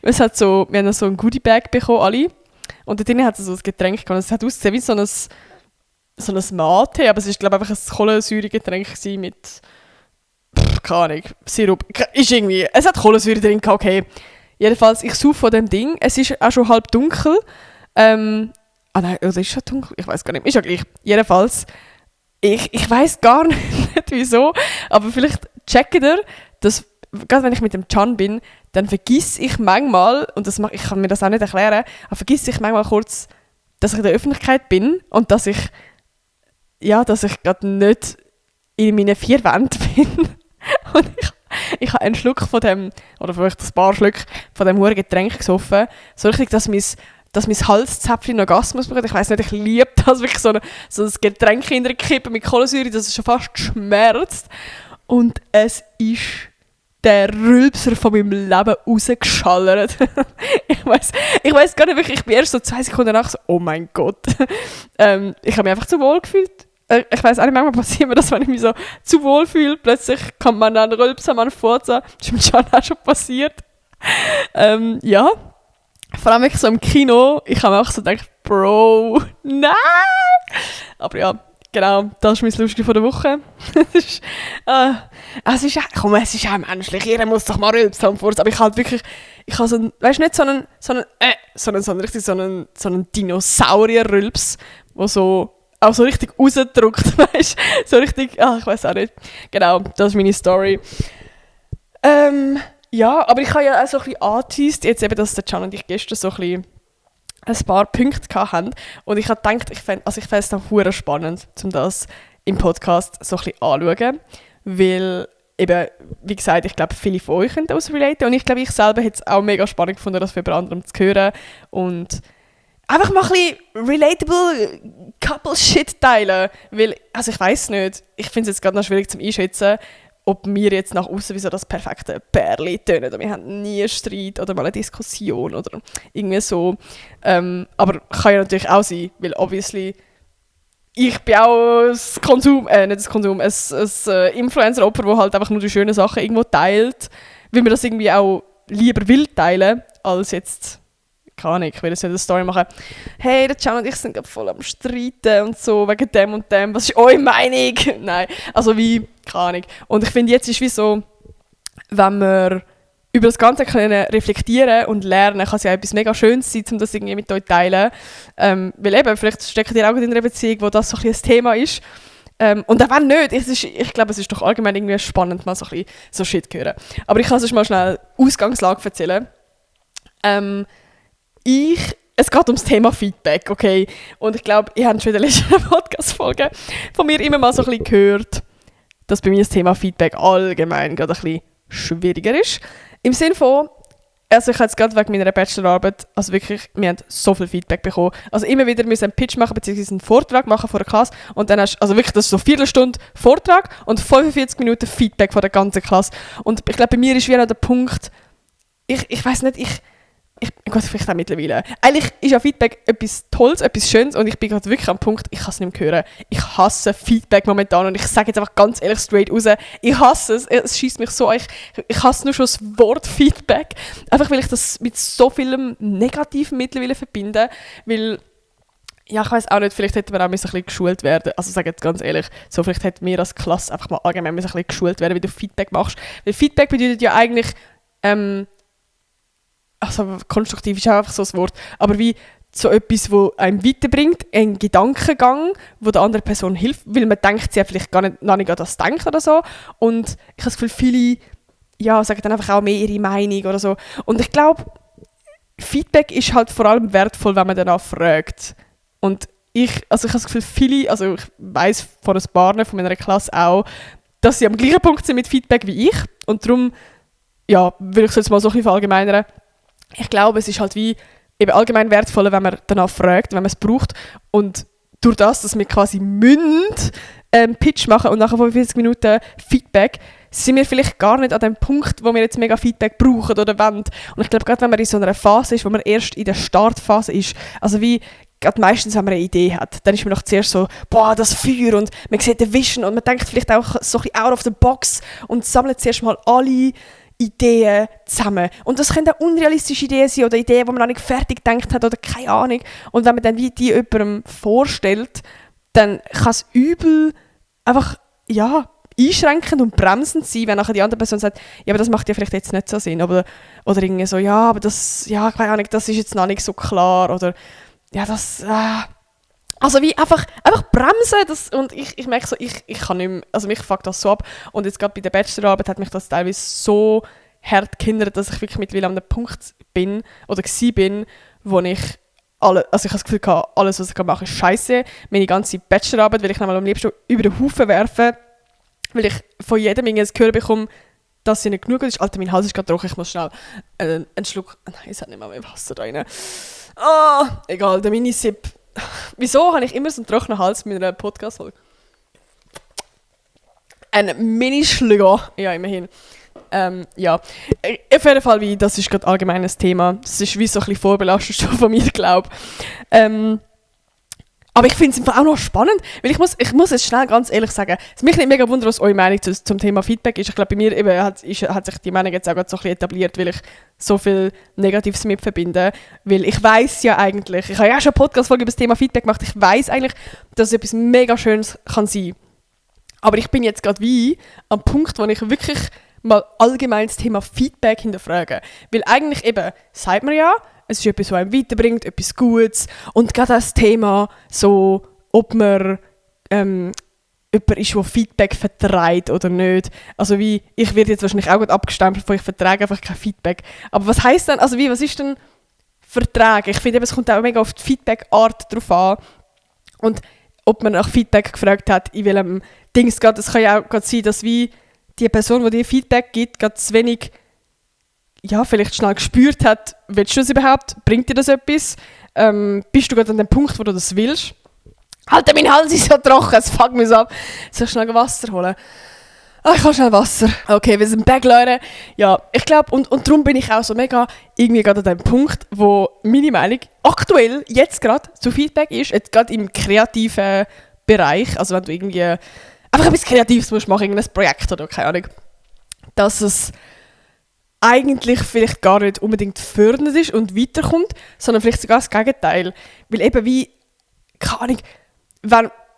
Speaker 1: wir haben so ein Goodie-Bag bekommen, alle. Und da drinnen hat es so ein Getränk gehabt. Es hat ausgesehen wie so ein Mate, aber es war, glaube ich, einfach ein Kohlensäuregetränk mit, keine Ahnung, Sirup. Es hat Kohlensäure drin gehabt, okay. Jedenfalls, ich suche von dem Ding. Es ist auch schon halb dunkel. Nein, oder ist es schon dunkel? Ich weiß gar nicht. Ist ja gleich. Jedenfalls, ich weiß gar nicht wieso, aber vielleicht checkt ihr, dass, gerade wenn ich mit dem Can bin, dann vergiss ich manchmal, und ich kann mir das auch nicht erklären, aber vergiss ich manchmal kurz, dass ich in der Öffentlichkeit bin und dass ich gerade nicht in meinen 4 Wänden bin. Und ich habe einen Schluck von dem, oder vielleicht ein paar Schluck von dem hohen Getränk gesoffen, so richtig, dass mein Halszäpfchen einen Orgasmus bekommt. Ich weiss nicht, ich liebe das, wirklich so ein Getränk in der Kippe mit Kohlensäure, das ist schon fast schmerzt. Und es ist der Rülpser von meinem Leben rausgeschallert. ich weiss gar nicht wirklich, ich bin erst so 2 Sekunden nach so, oh mein Gott. Ich habe mich einfach zu wohl gefühlt. ich weiss auch nicht, manchmal passiert mir das, wenn ich mich so zu wohl fühle, plötzlich kommt man dann rülpsen, man furzen. Das ist mir schon auch schon passiert. Ja, vor allem wirklich so im Kino, ich habe mir auch so gedacht, Bro, nein! Aber ja, genau, das ist mein Lustige von der Woche. Es ist auch menschlich, jeder muss doch mal rülpsen und furzen, aber ich halt wirklich, ich habe so einen, weißt du nicht, so einen Dinosaurier-Rülps, wo so auch so richtig rausgedrückt, weißt du? So richtig, ich weiß auch nicht. Genau, das ist meine Story. Ja, aber ich habe ja auch so ein bisschen angeteased, jetzt eben, dass der Can und ich gestern so ein paar Punkte hatten. Und ich habe gedacht, ich fände es auch verdammt spannend, um das im Podcast so ein bisschen anzuschauen. Weil eben, wie gesagt, ich glaube, viele von euch können daraus relaten. Und ich glaube, ich selber hätte es auch mega spannend gefunden, das für jemand zu hören. Und einfach mal ein bisschen relatable Couple-Shit teilen. Weil, also ich weiss nicht, ich finde es jetzt gerade noch schwierig zu einschätzen, ob wir jetzt nach außen wie so das perfekte Pärchen tönen. Wir haben nie einen Streit oder mal eine Diskussion oder irgendwie so. Aber kann ja natürlich auch sein, weil obviously ich bin auch ein Influencer-Opfer, das halt einfach nur die schönen Sachen irgendwo teilt, weil man das irgendwie auch lieber will teilen, als jetzt, keine Ahnung, ich will jetzt nicht eine Story machen, hey, der Can und ich sind gerade voll am Streiten und so, wegen dem und dem, was ist eure Meinung? Nein, also wie, keine Ahnung. Und ich finde, jetzt ist wie so, wenn wir über das Ganze können reflektieren und lernen, kann es ja etwas mega Schönes sein, um das irgendwie mit euch zu teilen. Weil eben, vielleicht steckt ihr auch in einer Beziehung, wo das so ein Thema ist. Und auch wenn nicht, ich glaube, es ist doch allgemein irgendwie spannend, mal so ein bisschen so Shit zu hören. Aber ich kann es euch mal schnell Ausgangslage erzählen. Es geht ums Thema Feedback, okay? Und ich glaube, ihr habt schon in der letzten Podcast-Folge von mir immer mal so ein bisschen gehört, dass bei mir das Thema Feedback allgemein gerade ein bisschen schwieriger ist. Im Sinne von, also ich habe jetzt gerade wegen meiner Bachelorarbeit, also wirklich, wir haben so viel Feedback bekommen. Also immer wieder müssen einen Pitch machen, beziehungsweise einen Vortrag machen vor der Klasse. Und dann hast du, also wirklich, das ist so 1 Viertelstunde Vortrag und 45 Minuten Feedback von der ganzen Klasse. Und ich glaube, bei mir ist wie noch der Punkt, ich weiß nicht, Gott, vielleicht auch mittlerweile. Eigentlich ist ja Feedback etwas Tolles, etwas Schönes und ich bin gerade wirklich am Punkt, ich kann es nicht mehr hören. Ich hasse Feedback momentan und ich sage jetzt einfach ganz ehrlich straight raus, ich hasse es schießt mich so, ich hasse nur schon das Wort Feedback, einfach weil ich das mit so vielem Negativen mittlerweile verbinde, weil, ja, ich weiss auch nicht, vielleicht hätte man auch ein bisschen geschult werden, also sage jetzt ganz ehrlich, so vielleicht hätte mir als Klasse einfach mal allgemein ein bisschen geschult werden, wie du Feedback machst, weil Feedback bedeutet ja eigentlich, also konstruktiv ist auch einfach so ein Wort, aber wie so etwas, das einem weiterbringt, ein Gedankengang, wo der anderen Person hilft, weil man denkt, sie hat vielleicht gar nicht, noch nicht an das denkt oder so. Und ich habe das Gefühl, viele sagen dann einfach auch mehr ihre Meinung oder so. Und ich glaube, Feedback ist halt vor allem wertvoll, wenn man danach fragt. Und ich habe das Gefühl, viele, also ich weiss von ein paar von meiner Klasse auch, dass sie am gleichen Punkt sind mit Feedback wie ich. Und darum, will ich es jetzt mal so ein bisschen verallgemeinern. Ich glaube, es ist halt wie eben allgemein wertvoller, wenn man danach fragt, wenn man es braucht. Und durch das, dass wir quasi Pitch machen und nach 45 Minuten Feedback, sind wir vielleicht gar nicht an dem Punkt, wo wir jetzt mega Feedback brauchen oder wollen. Und ich glaube, gerade wenn man in so einer Phase ist, wo man erst in der Startphase ist, also wie gerade meistens, wenn man eine Idee hat, dann ist man doch zuerst so, boah, das Feuer und man sieht den Vision und man denkt vielleicht auch so ein bisschen out of the box und sammelt zuerst mal alle Ideen zusammen. Und das können auch unrealistische Ideen sein oder Ideen, die man noch nicht fertig gedacht hat oder keine Ahnung. Und wenn man dann wie die jemandem vorstellt, dann kann es übel einfach, einschränkend und bremsend sein, wenn nachher die andere Person sagt, ja, aber das macht ja vielleicht jetzt nicht so Sinn. Oder irgendwie so, ja, aber das, keine Ahnung, das ist jetzt noch nicht so klar. Oder, ja, das, also wie einfach bremsen, und ich merke so, ich kann nicht mehr, also mich fuckt das so ab. Und jetzt gerade bei der Bachelorarbeit hat mich das teilweise so hart gehindert, dass ich wirklich mittlerweile an einem Punkt bin, oder war, wo ich ich habe das Gefühl gehabt, alles, was ich mache, ist scheiße. Meine ganze Bachelorarbeit will ich nochmal am liebsten über den Haufen werfen, weil ich von jedem irgendwie das Gehör bekomme, dass sie nicht genug ist. Alter, mein Hals ist gerade trocken, ich muss schnell einen Schluck, nein, es hat nicht mehr Wasser da rein. Egal, der Mini-Sip. Wieso habe ich immer so einen trockenen Hals mit einer Podcast-Folge? Ein Mini-Schlüger. Ja, immerhin. Auf jeden Fall, das ist gerade allgemein ein Thema. Das ist wie so ein bisschen vorbelastet schon von mir, glaube ich. Aber ich finde es auch noch spannend, weil ich muss jetzt schnell ganz ehrlich sagen, es mich nicht mega wundern, was eure Meinung zum Thema Feedback ist. Ich glaube, bei mir eben hat sich die Meinung jetzt auch gerade so ein bisschen etabliert, weil ich so viel Negatives mit verbinde. Weil ich weiss ja eigentlich, ich habe ja auch schon eine Podcast-Folge über das Thema Feedback gemacht, ich weiss eigentlich, dass es etwas mega Schönes kann sein. Aber ich bin jetzt gerade wie am Punkt, wo ich wirklich mal allgemein das Thema Feedback hinterfrage. Weil eigentlich eben, sagt man ja, es ist etwas, was einem weiterbringt, etwas Gutes. Und gerade das Thema, so, ob man jemand ist, der Feedback vertreibt oder nicht. Also wie, ich werde jetzt wahrscheinlich auch gut abgestempelt, weil ich vertrage einfach kein Feedback. Aber was heisst denn, also wie, was ist denn Vertragen? Ich finde, es kommt auch mega auf die Feedback-Art drauf an. Und ob man nach Feedback gefragt hat, in welchem Dings geht. Es kann ja auch gerade sein, dass wie die Person, die dir Feedback gibt, gerade zu wenig vielleicht schnell gespürt hat, willst du das überhaupt? Bringt dir das etwas? Bist du gerade an dem Punkt, wo du das willst? Alter, mein Hals ist so trocken, es fuckt mich ab. Soll ich schnell Wasser holen? Ich habe schnell Wasser. Okay, wir sind back, Leute. Ja, ich glaube, und darum bin ich auch so mega irgendwie gerade an dem Punkt, wo meine Meinung aktuell, jetzt gerade, zu Feedback ist, jetzt gerade im kreativen Bereich, also wenn du irgendwie einfach etwas Kreatives musst machen, irgendein Projekt oder keine Ahnung, dass es eigentlich vielleicht gar nicht unbedingt fördernd ist und weiterkommt, sondern vielleicht sogar das Gegenteil. Weil eben wie, keine Ahnung,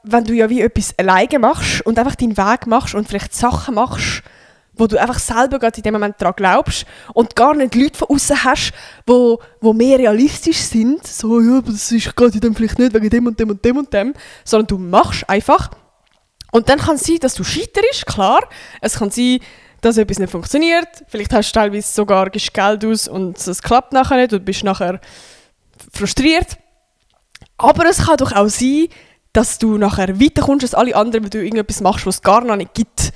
Speaker 1: wenn du ja wie etwas alleine machst und einfach deinen Weg machst und vielleicht Sachen machst, wo du einfach selber gerade in dem Moment daran glaubst und gar nicht Leute von außen hast, wo mehr realistisch sind, so, ja, aber das ist gerade dann vielleicht nicht wegen dem und dem und dem und dem, sondern du machst einfach. Und dann kann es sein, dass du scheiterst, klar. Es kann sein, dass etwas nicht funktioniert. Vielleicht hast du teilweise sogar Geld aus und es klappt nachher nicht und du bist nachher frustriert. Aber es kann doch auch sein, dass du nachher weiterkommst als alle anderen, weil du irgendetwas machst, was es gar noch nicht gibt,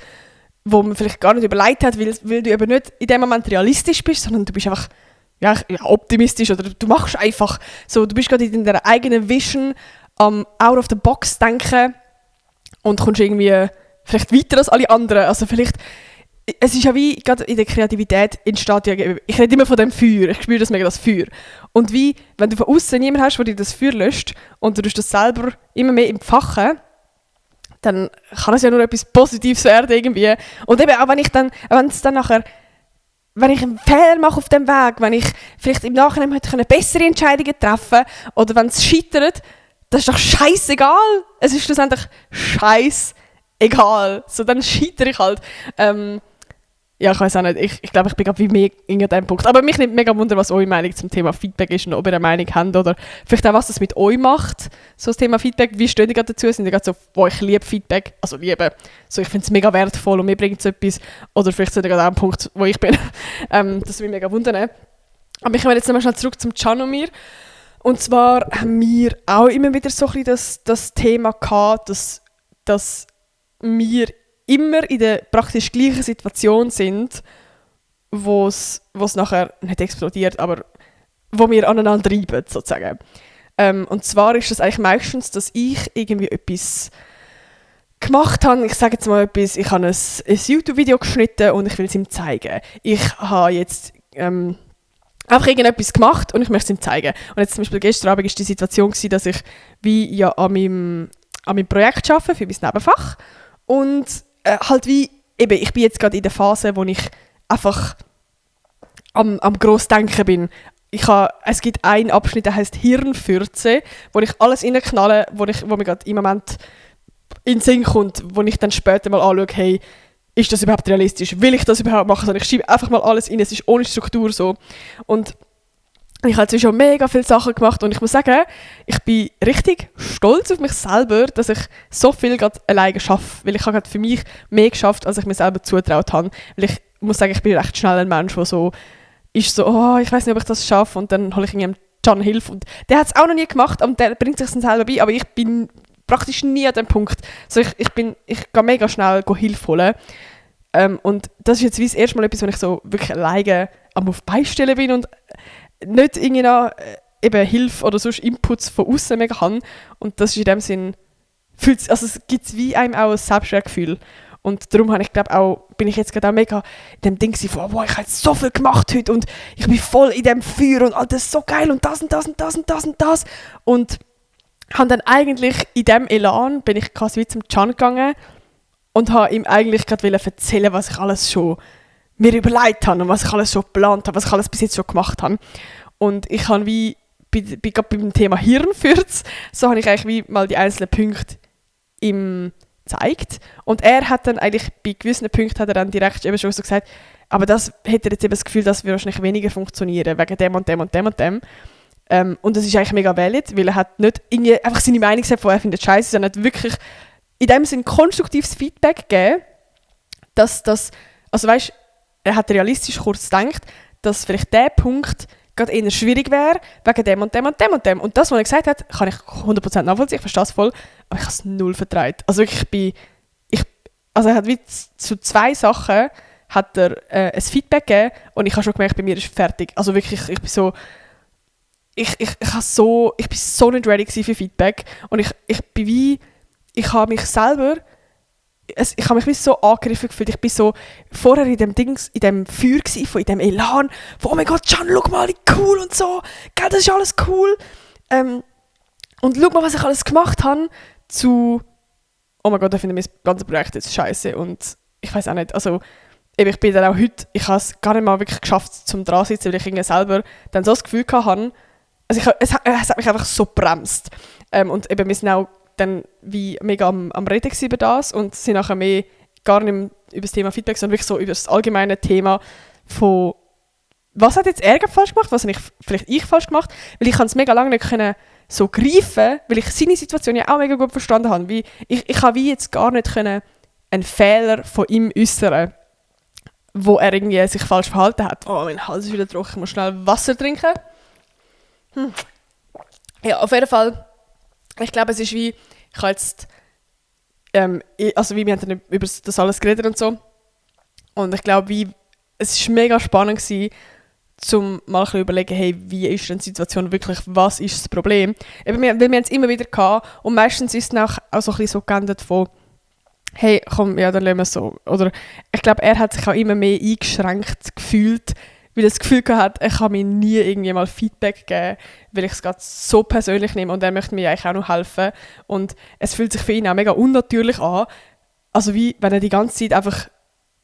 Speaker 1: wo man vielleicht gar nicht überlegt hat, weil du eben nicht in dem Moment realistisch bist, sondern du bist einfach optimistisch oder du machst einfach so, du bist gerade in deiner eigenen Vision am out of the box denken und kommst irgendwie vielleicht weiter als alle anderen. Also vielleicht, es ist ja wie, gerade in der Kreativität entsteht ja, ich rede immer von dem Feuer, ich spüre das mega, das Feuer. Und wie, wenn du von außen niemanden hast, der dir das Feuer löscht und du das selber immer mehr entfachen, dann kann es ja nur etwas Positives werden irgendwie. Und eben auch wenn ich einen Fehler mache auf dem Weg, wenn ich vielleicht im Nachhinein hätte bessere Entscheidungen treffen können, oder wenn es scheitert, das ist doch scheißegal. Es ist schlussendlich scheißegal. So, dann scheitere ich halt. Ja, ich weiß auch nicht. Ich glaube, ich bin gerade wie mehr in dem Punkt. Aber mich nimmt mega wunder, was eure Meinung zum Thema Feedback ist und ob ihr eine Meinung habt oder vielleicht auch, was das mit euch macht, so das Thema Feedback. Wie steht ihr gerade dazu? Sind ihr gerade so, wo ich liebe Feedback? Also liebe, so ich finde es mega wertvoll und mir bringt es etwas. Oder vielleicht seid ihr gerade auch am Punkt, wo ich bin. Das würde mich mega wundern. Aber ich komme jetzt nochmal schnell zurück zum Can und mir. Und zwar haben wir auch immer wieder so ein bisschen das Thema gehabt, dass wir immer in der praktisch gleichen Situation sind, wo es nachher nicht explodiert, aber wo wir aneinander reiben, sozusagen. Und zwar ist es eigentlich meistens, dass ich irgendwie etwas gemacht habe. Ich sage jetzt mal etwas, ich habe ein YouTube-Video geschnitten und ich will es ihm zeigen. Ich habe jetzt einfach irgendetwas gemacht und ich möchte es ihm zeigen. Und jetzt zum Beispiel gestern Abend war die Situation, dass ich wie ja an meinem Projekt arbeite, für mein Nebenfach. Und halt wie, eben, ich bin jetzt gerade in der Phase, wo ich einfach am Grossdenken bin. Es gibt einen Abschnitt, der heisst Hirnfürze, wo ich alles reinknalle, wo mir gerade im Moment in den Sinn kommt, wo ich dann später mal anschaue, hey, ist das überhaupt realistisch? Will ich das überhaupt machen? Also ich schiebe einfach mal alles rein, es ist ohne Struktur so. Und ich habe jetzt schon mega viele Sachen gemacht und ich muss sagen, ich bin richtig stolz auf mich selber, dass ich so viel gerade alleine schaffe, weil ich habe gerade für mich mehr geschafft, als ich mir selber zutraut habe. Weil ich muss sagen, ich bin recht schnell ein Mensch, der so ist so, oh, ich weiß nicht, ob ich das schaffe und dann hole ich irgendwie Can Hilfe und der hat es auch noch nie gemacht und der bringt sich dann selber bei, aber ich bin praktisch nie an dem Punkt. Also ich gehe mega schnell Hilfe holen. Und das ist jetzt wie das erste Mal etwas, wo ich so wirklich alleine auf Beistellen bin und nicht irgendwie noch eben Hilfe oder sonst Inputs von außen mega habe. Und das ist in dem Sinn, es gibt wie einem auch ein Selbstwertgefühl. Und darum bin ich jetzt gerade auch mega in dem Ding von, wow, ich habe jetzt so viel gemacht heute und ich bin voll in dem Feuer und das ist so geil und das und das und das und das und das. Und habe dann eigentlich in diesem Elan bin ich quasi wie zum Can gegangen und habe ihm eigentlich gerade erzählen, was ich alles schon mir überlegt habe und was ich alles schon geplant habe, was ich alles bis jetzt schon gemacht habe. Und ich habe wie, gerade beim Thema Hirnfurz, so habe ich eigentlich wie mal die einzelnen Punkte ihm gezeigt. Und er hat dann eigentlich, bei gewissen Punkten hat er dann direkt eben schon so gesagt, aber das hätte er jetzt eben das Gefühl, dass wir wahrscheinlich weniger funktionieren, wegen dem und dem und dem und dem. Und das ist eigentlich mega valid, weil er hat nicht irgendwie einfach seine Meinung gesagt, von er findet scheiße, sondern hat wirklich in dem Sinne konstruktives Feedback gegeben, dass das, also weißt, er hat realistisch kurz gedacht, dass vielleicht der Punkt gerade eher schwierig wäre, wegen dem und dem und dem und dem. Und das, was er gesagt hat, kann ich 100% nachvollziehen, ich verstehe es voll, aber ich habe es null vertraut. Also wirklich, also er hat wie zu 2 Sachen hat er ein Feedback gegeben und ich habe schon gemerkt, bei mir ist fertig. Also wirklich, ich bin so, ich bin so nicht ready für Feedback und ich habe mich selber, ich habe mich wie so angegriffen gefühlt. Ich bin so vorher in dem Feuer gsi, in dem Elan, von oh mein Gott, Can, schau mal, wie cool und so, gell, das ist alles cool. Und schau mal, was ich alles gemacht habe, zu oh mein Gott, ich finde mein ganzes Projekt jetzt scheiße und ich weiß auch nicht, also eben, ich bin dann auch heute, ich habe es gar nicht mal wirklich geschafft, zum dran sitzen, weil ich irgendwie selber dann so das Gefühl hatte, also es hat mich einfach so bremst. Und eben, wir sind auch dann wie mega am Reden über das und sind nachher mehr gar nicht über das Thema Feedback, sondern wirklich so über das allgemeine Thema von was hat jetzt er falsch gemacht, was habe vielleicht ich falsch gemacht, weil ich es mega lange nicht können so greifen, weil ich seine Situation ja auch mega gut verstanden habe. Wie, ich habe wie jetzt gar nicht können einen Fehler von ihm äußern, wo er irgendwie sich falsch verhalten hat. Oh, mein Hals ist wieder trocken, ich muss schnell Wasser trinken. Ja, auf jeden Fall, ich glaube, es ist wie, ich habe jetzt, also wie wir haben dann über das alles geredet und so. Und ich glaube, wie, es war mega spannend gewesen, zum mal ein überlegen, hey, wie ist denn die Situation wirklich, was ist das Problem? Eben, weil wir haben es immer wieder gehabt und meistens ist es auch so ein bisschen so geändert von hey, komm, ja, dann lassen wir es so. Oder ich glaube, er hat sich auch immer mehr eingeschränkt gefühlt, weil er das Gefühl hatte, er kann mir nie irgendwie mal Feedback geben, weil ich es gerade so persönlich nehme und er möchte mir eigentlich auch noch helfen. Und es fühlt sich für ihn auch mega unnatürlich an, also wie wenn er die ganze Zeit einfach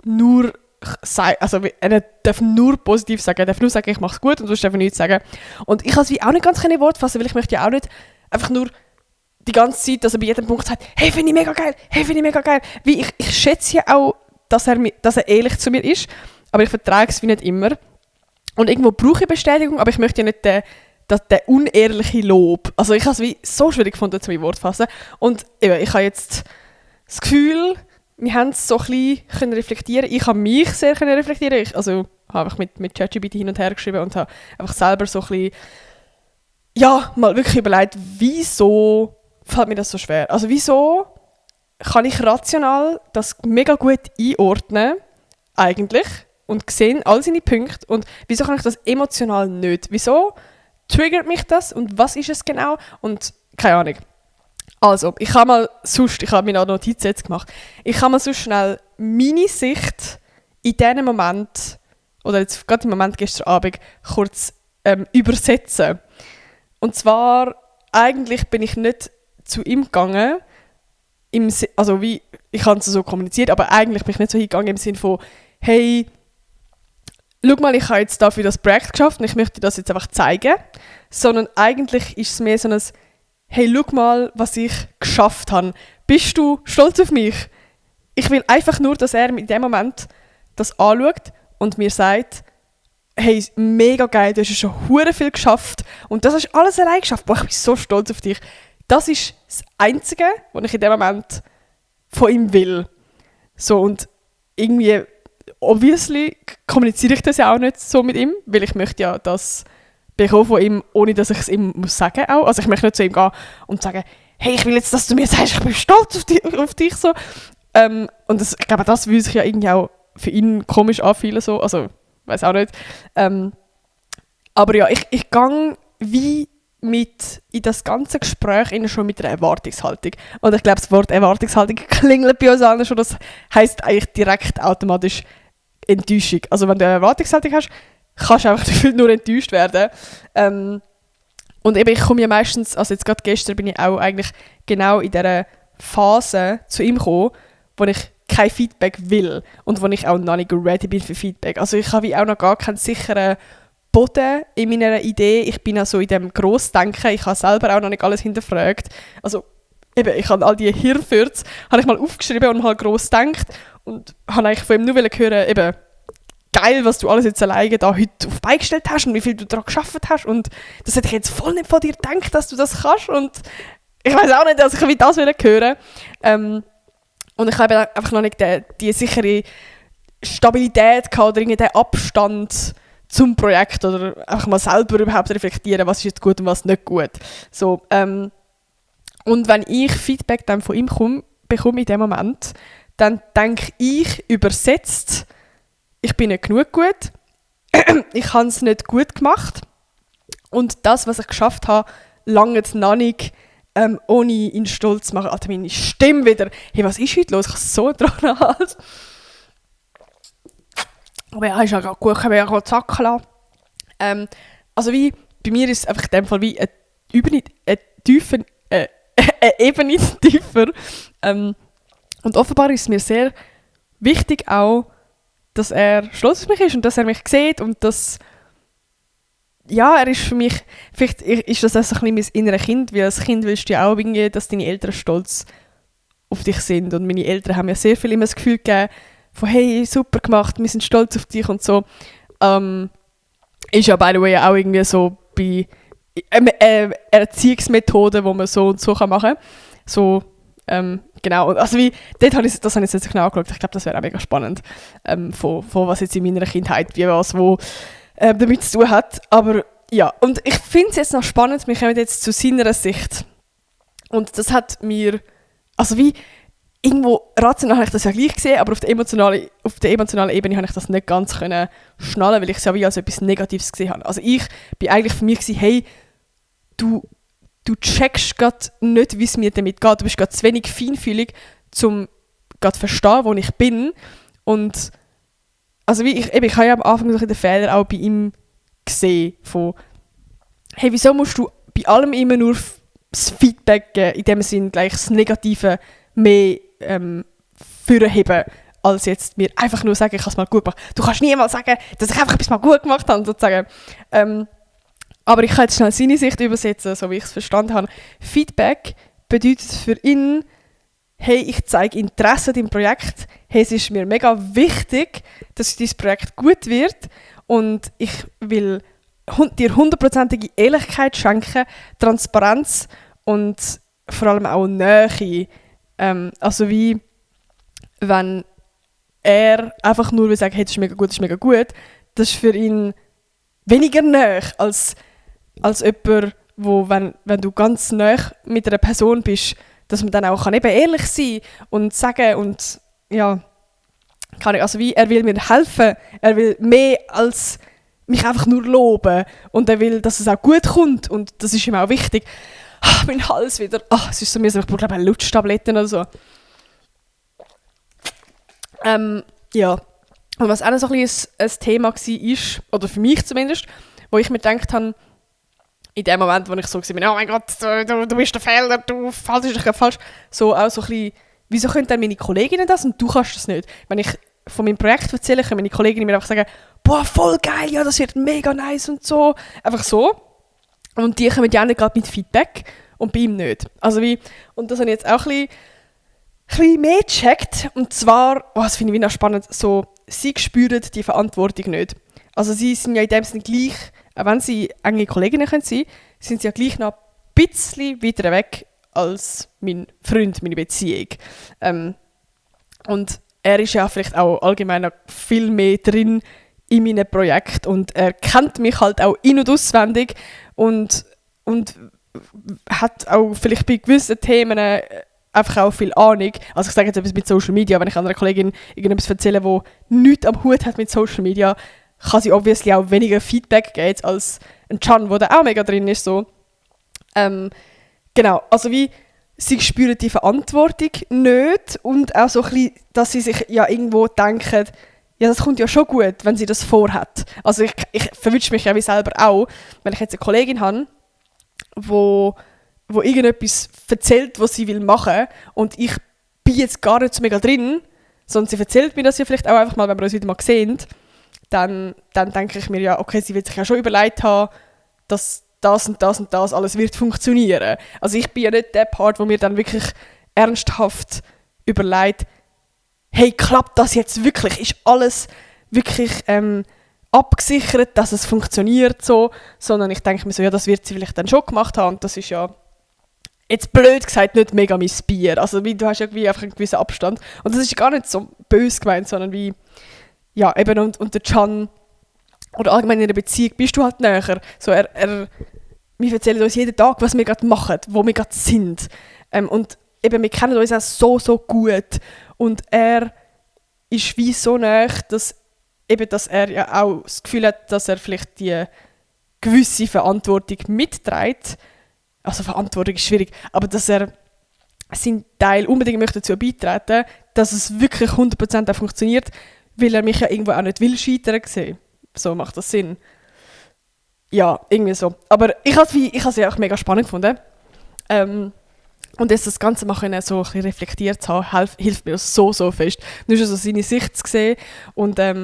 Speaker 1: nur also er darf nur positiv sagen, er darf nur sagen, ich mache es gut und sonst darf er nichts sagen. Und ich kann es wie auch nicht ganz in Worte fassen, weil ich möchte ja auch nicht einfach nur die ganze Zeit, dass er bei jedem Punkt sagt, hey, finde ich mega geil, hey, finde ich mega geil. Wie ich schätze ja auch, dass er ehrlich zu mir ist, aber ich vertrage es wie nicht immer. Und irgendwo brauche ich Bestätigung, aber ich möchte ja nicht den unehrliche Lob. Also ich habe es wie so schwierig gefunden, zu meinem Wort zu fassen. Und eben, ich habe jetzt das Gefühl, wir haben es so ein bisschen reflektieren. Ich habe mich sehr reflektieren. Ich habe einfach mit ChatGPT hin und her geschrieben und habe einfach selber so ein bisschen, ja, mal wirklich überlegt, wieso fällt mir das so schwer? Also wieso kann ich rational das mega gut einordnen, eigentlich, und sehen all seine Punkte und wieso kann ich das emotional nicht? Wieso triggert mich das und was ist es genau? Und keine Ahnung. Also, ich habe mir noch Notizen jetzt gemacht, ich habe mal so schnell meine Sicht in diesem Moment, oder jetzt gerade im Moment gestern Abend, kurz übersetzen. Und zwar, eigentlich bin ich nicht zu ihm gegangen, also wie, ich habe es so kommuniziert, aber eigentlich bin ich nicht so hingegangen im Sinne von, hey, schau mal, ich habe jetzt dafür das Projekt geschafft und ich möchte dir das jetzt einfach zeigen, sondern eigentlich ist es mehr so ein hey, schau mal, was ich geschafft habe. Bist du stolz auf mich? Ich will einfach nur, dass er in dem Moment das anschaut und mir sagt, hey, mega geil, du hast schon hure viel geschafft und das hast du alles allein geschafft. Boah, ich bin so stolz auf dich. Das ist das Einzige, was ich in dem Moment von ihm will. So, und irgendwie, obviously, kommuniziere ich das ja auch nicht so mit ihm, weil ich möchte ja das bekommen von ihm, ohne dass ich es ihm muss sagen auch. Also ich möchte nicht zu ihm gehen und sagen, hey, ich will jetzt, dass du mir sagst, ich bin stolz auf dich so. Und ich glaube, das würde sich ja irgendwie auch für ihn komisch anfühlen, so. Also, weiß auch nicht. Aber ja, ich gehe wie in das ganze Gespräch schon mit einer Erwartungshaltung. Und ich glaube, das Wort Erwartungshaltung klingelt bei uns allen schon. Das heisst eigentlich direkt automatisch Enttäuschung. Also wenn du eine Erwartungshaltung hast, kannst du einfach gefühlt nur enttäuscht werden. Und eben, ich komme ja meistens, also jetzt gerade gestern bin ich auch eigentlich genau in dieser Phase zu ihm gekommen, wo ich kein Feedback will und wo ich auch noch nicht ready bin für Feedback. Also ich habe wie auch noch gar keinen sicheren Boden in meiner Idee. Ich bin auch so in dem Grossdenken, ich habe selber auch noch nicht alles hinterfragt. Also eben, ich habe all die Hirnfürze habe ich mal aufgeschrieben und mal gross gedacht und habe eigentlich von ihm nur hören, eben, geil, was du alles jetzt alleine da heute auf beigestellt hast und wie viel du daran gearbeitet hast und das hätte ich jetzt voll nicht von dir gedacht, dass du das kannst und ich weiß auch nicht, dass ich will das hören. Und ich habe einfach noch nicht die sichere Stabilität gehabt oder den Abstand zum Projekt oder einfach mal selber überhaupt reflektieren, was ist jetzt gut und was nicht gut. So, und wenn ich Feedback dann von ihm bekomme in dem Moment, dann denke ich übersetzt, ich bin nicht genug gut, ich habe es nicht gut gemacht und das, was ich geschafft habe, langt noch nicht, ohne ihn stolz zu machen. Alter, meine Stimme wieder. Hey, was ist heute los? Ich habe so dran Hals. Aber ja, ist ja gerade gut, können wir ja zacken lassen. Also wie, bei mir ist es einfach in dem Fall wie eine Ebene tiefer. Und offenbar ist es mir sehr wichtig auch, dass er stolz auf mich ist und dass er mich sieht und dass, ja, er ist für mich, vielleicht ist das auch so ein bisschen mein inneres Kind, weil als Kind willst du ja auch irgendwie, dass deine Eltern stolz auf dich sind und meine Eltern haben mir sehr viel immer das Gefühl gegeben, von hey, super gemacht, wir sind stolz auf dich und so. Ist ja by the way auch irgendwie so bei Erziehungsmethoden, die man so und so machen kann. So, genau, also wie, das habe ich jetzt nicht genau angeschaut. Ich glaube, das wäre auch mega spannend, von was jetzt in meiner Kindheit, wie was, wo damit zu tun hat. Aber ja, und ich finde es jetzt noch spannend, wir kommen jetzt zu seiner Sicht. Und das hat mir, also wie, irgendwo rational habe ich das ja gleich gesehen, aber auf der emotionalen Ebene habe ich das nicht ganz können schnallen, weil ich es ja wie als etwas Negatives gesehen habe. Also ich bin eigentlich für mich gewesen, hey, du checkst gerade nicht, wie es mir damit geht. Du bist gerade zu wenig feinfühlig, um gerade zu verstehen, wo ich bin. Und also wie ich habe ja am Anfang so den Fehler auch bei ihm gesehen, von hey, wieso musst du bei allem immer nur das Feedback geben, in dem Sinn gleich das Negative mehr vorheben, als jetzt mir einfach nur sagen, ich habe es mal gut gemacht. Du kannst niemals sagen, dass ich einfach etwas mal gut gemacht habe, sozusagen. Aber ich kann jetzt schnell seine Sicht übersetzen, so wie ich es verstanden habe. Feedback bedeutet für ihn, hey, ich zeige Interesse an deinem Projekt, hey, es ist mir mega wichtig, dass dieses Projekt gut wird und ich will dir 100%ige Ehrlichkeit schenken, Transparenz und vor allem auch Nähe. Also wie, wenn er einfach nur will sagen, hey, das ist mega gut, das ist für ihn weniger nahe als jemand, wo, wenn du ganz nahe mit einer Person bist, dass man dann auch kann eben ehrlich sein und sagen und ja, also wie, er will mir helfen, er will mehr als mich einfach nur loben und er will, dass es auch gut kommt und das ist ihm auch wichtig. Mein Hals wieder, es ist so mir so, ich brauche Lutschtabletten oder so. Ja, und was auch noch so ein Thema war, oder für mich zumindest, wo ich mir gedacht habe, in dem Moment, wo ich so war, oh mein Gott, du bist der Fehler, du falsch, ich falsch, so auch so ein bisschen, wieso können dann meine Kolleginnen das und du kannst das nicht? Wenn ich von meinem Projekt erzähle, können meine Kolleginnen mir einfach sagen, boah, voll geil, ja, das wird mega nice und so. Einfach so. Und die kommen ja auch nicht gerade mit Feedback und bei ihm nicht. Also wie, und das habe ich jetzt auch ein bisschen mehr gecheckt. Und zwar, das finde ich noch spannend, so, sie spüren die Verantwortung nicht. Also sie sind ja in dem Sinne gleich, auch wenn sie enge Kolleginnen können sein, sind sie ja gleich noch ein bisschen weiter weg als mein Freund, meine Beziehung. Und er ist ja vielleicht auch allgemein noch viel mehr drin in meinem Projekt und er kennt mich halt auch in- und auswendig und hat auch vielleicht bei gewissen Themen einfach auch viel Ahnung. Also ich sage jetzt etwas mit Social Media, wenn ich einer Kollegin irgendetwas erzähle, wo nichts am Hut hat mit Social Media, kann sie obviously auch weniger Feedback geben als ein Can, der da auch mega drin ist. So. Genau, also wie sie spüren die Verantwortung nicht und auch so ein bisschen, dass sie sich ja irgendwo denken, ja, das kommt ja schon gut, wenn sie das vorhat. Also ich verwünsche mich ja wie selber auch, wenn ich jetzt eine Kollegin habe wo irgendetwas erzählt, was sie will machen und ich bin jetzt gar nicht so mega drin, sondern sie erzählt mir das ja vielleicht auch einfach mal, wenn wir uns wieder mal sehen, dann denke ich mir ja, okay, sie wird sich ja schon überlegt haben, dass das und das und das alles wird funktionieren. Also ich bin ja nicht der Part, wo mir dann wirklich ernsthaft überlegt, hey, klappt das jetzt wirklich? Ist alles wirklich abgesichert, dass es funktioniert so? Sondern ich denke mir so, ja, das wird sie vielleicht dann schon gemacht haben und das ist ja jetzt blöd gesagt nicht mega mein Bier. Also wie, du hast irgendwie einfach einen gewissen Abstand. Und das ist gar nicht so böse gemeint, sondern wie, ja, eben und der Can oder allgemein in einer Beziehung bist du halt näher. So, wir erzählen uns jeden Tag, was wir gerade machen, wo wir gerade sind. Und eben, wir kennen uns auch so gut. Und er ist wie so nah, dass er ja auch das Gefühl hat, dass er vielleicht die gewisse Verantwortung mitträgt. Also Verantwortung ist schwierig, aber dass er seinen Teil unbedingt möchte dazu beitreten, dass es wirklich 100% auch funktioniert, weil er mich ja irgendwo auch nicht will scheitern sehen. So macht das Sinn. Ja, irgendwie so. Aber ich habe es ja auch mega spannend gefunden. Und jetzt das Ganze mal so ein bisschen reflektiert zu haben, hilft mir so fest. Nur schon so seine Sicht zu sehen. Und ja,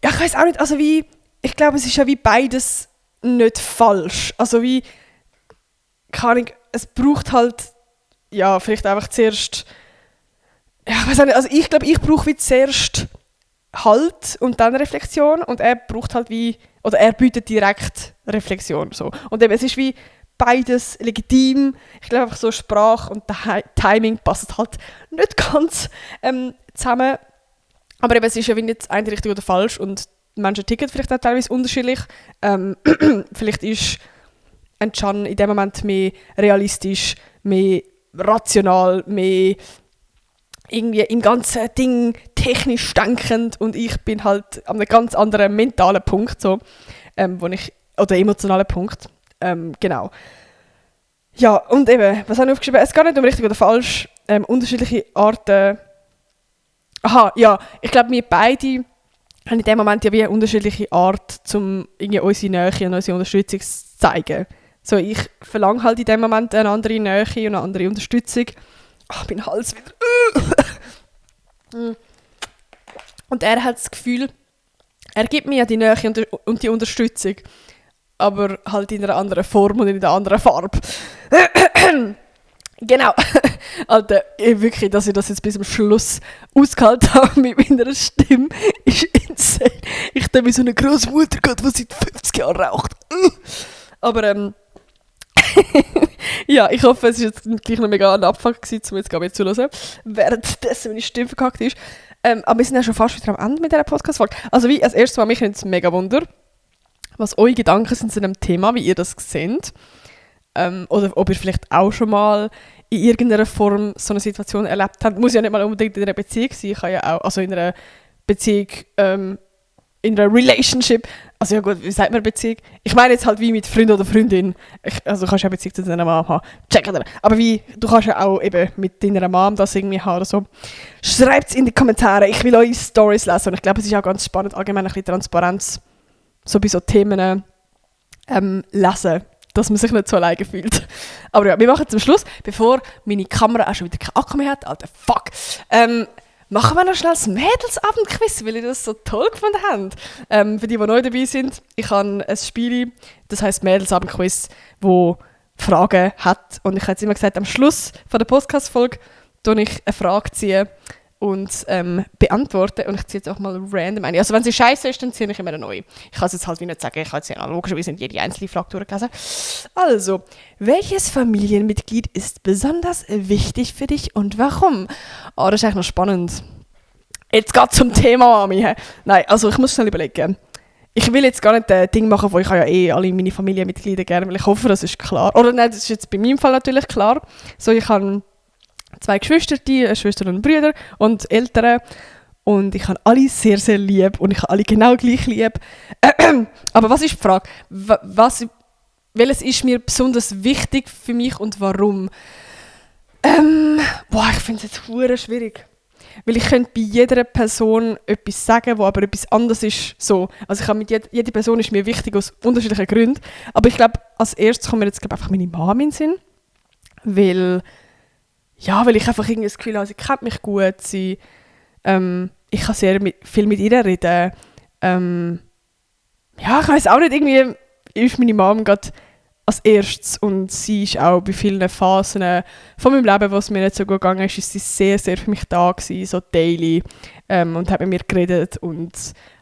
Speaker 1: ich weiß auch nicht, also wie, ich glaube, es ist ja wie beides nicht falsch. Also wie, keine Ahnung, es braucht halt, ja, vielleicht einfach zuerst, ja, ich weiß auch nicht, also ich glaube, ich brauche wie zuerst Halt und dann Reflexion und er braucht halt wie, oder er bietet direkt Reflexion, so. Und eben, es ist wie beides legitim. Ich glaube einfach so Sprache und Timing passen halt nicht ganz zusammen. Aber eben, es ist ja wie nicht das eine richtig oder falsch und die Menschen ticken vielleicht auch teilweise unterschiedlich. Vielleicht ist ein Can in dem Moment mehr realistisch, mehr rational, mehr irgendwie im ganzen Ding technisch denkend und ich bin halt an einem ganz anderen mentalen Punkt, so, oder emotionalen Punkt. Genau. Ja, und eben, was habe ich aufgeschrieben? Es geht nicht um richtig oder falsch. Unterschiedliche Arten. Aha, ja, ich glaube, wir beide haben in dem Moment ja wie eine unterschiedliche Art, um irgendwie unsere Nähe und unsere Unterstützung zu zeigen. So, ich verlange halt in dem Moment eine andere Nähe und eine andere Unterstützung. Ach, mein Hals wieder. Und er hat das Gefühl, er gibt mir ja die Nähe und die Unterstützung, aber halt in einer anderen Form und in einer anderen Farbe. Genau. Alter, wirklich, dass ich das jetzt bis zum Schluss ausgehalten habe mit meiner Stimme, ist insane. Ich denke wie so eine Großmutter, die seit 50 Jahren raucht. Aber ja, ich hoffe, es war jetzt gleich noch mega ein Abfuck gewesen, um jetzt gerade zuzuhören, währenddessen meine Stimme verkackt ist. Aber wir sind ja schon fast wieder am Ende mit dieser Podcast-Folge. Also wie, als erstes Mal, mich nimmt es mega Wunder, was eure Gedanken sind zu einem Thema, wie ihr das seht. Oder ob ihr vielleicht auch schon mal in irgendeiner Form so eine Situation erlebt habt. Muss ja nicht mal unbedingt in einer Beziehung sein, ich kann ja auch, also in einer Beziehung, in einer Relationship, also ja gut, wie sagt man Beziehung? Ich meine jetzt halt wie mit Freund oder Freundin. Also du kannst ja eine Beziehung zu deiner Mom haben, check oder? Aber wie, du kannst ja auch eben mit deiner Mom das irgendwie haben oder so. Schreibt es in die Kommentare, ich will eure Storys lesen und ich glaube, es ist auch ganz spannend, allgemein ein bisschen Transparenz so bei so Themen lesen, dass man sich nicht so alleine fühlt. Aber ja, wir machen zum Schluss, bevor meine Kamera auch schon wieder keinen Akku mehr hat, alter Fuck, machen wir noch schnell das Mädelsabendquiz, weil ihr das so toll gefunden habt. Für die neu dabei sind, ich habe ein Spiel, das heisst Mädelsabendquiz, wo Fragen hat. Und ich habe jetzt immer gesagt, am Schluss von der Podcast-Folge ziehe ich eine Frage ziehen und beantworten. Und ich ziehe jetzt auch mal random eine. Also wenn sie scheiße ist, dann ziehe ich immer eine neue. Ich kann es jetzt halt wie nicht sagen, ich habe jetzt ja logischerweise nicht jede einzelne Frage durchgelesen. Also, welches Familienmitglied ist besonders wichtig für dich und warum? Oh, das ist eigentlich noch spannend. Jetzt geht zum Thema, Mami. Nein, also ich muss schnell überlegen. Ich will jetzt gar nicht ein Ding machen, wo ich ja alle meine Familienmitglieder gerne, weil ich hoffe, das ist klar. Oder nein, das ist jetzt bei meinem Fall natürlich klar. So, ich habe 2 Geschwister, eine Schwester und Brüder und Eltern. Und ich habe alle sehr, sehr lieb und ich habe alle genau gleich lieb. Aber was ist die Frage? Welches ist mir besonders wichtig für mich und warum? Ich finde es jetzt verdammt schwierig. Weil ich könnte bei jeder Person etwas sagen, wo aber etwas anderes ist. So. Also ich habe mit jede Person ist mir wichtig aus unterschiedlichen Gründen. Aber ich glaube, als erstes kommt mir jetzt einfach meine Mama in den Sinn. Weil ich einfach irgendwie das Gefühl habe, sie kennt mich gut. Ich kann sehr viel mit ihr reden. Ich weiß auch nicht, irgendwie ist meine Mom gerade als erstes und sie ist auch bei vielen Phasen von meinem Leben, wo es mir nicht so gut gegangen ist sie sehr, sehr für mich da gewesen, so daily, und hat mit mir geredet und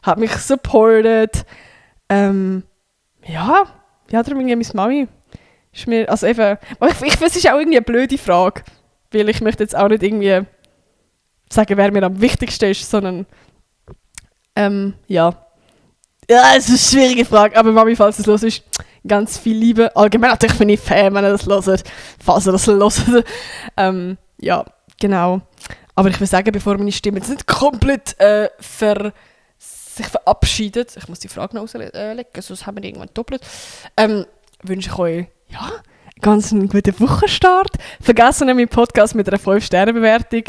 Speaker 1: hat mich supportet. Darum irgendwie meine Mami ist mir, also eben, ich weiß, es ist auch irgendwie eine blöde Frage, weil ich möchte jetzt auch nicht irgendwie sagen, wer mir am wichtigsten ist, sondern Ja, es ist eine schwierige Frage, aber Mami, falls es los ist, ganz viel Liebe. Allgemein natürlich bin ich Fan, wenn ihr das hört, falls ihr das hört. Genau. Aber ich will sagen, bevor meine Stimme jetzt nicht komplett sich verabschiedet, ich muss die Frage noch auslegen, sonst haben wir irgendwann doppelt, wünsche ich euch ganz einen guten Wochenstart. Vergessen nicht, meinen Podcast mit einer 5-Sterne-Bewertung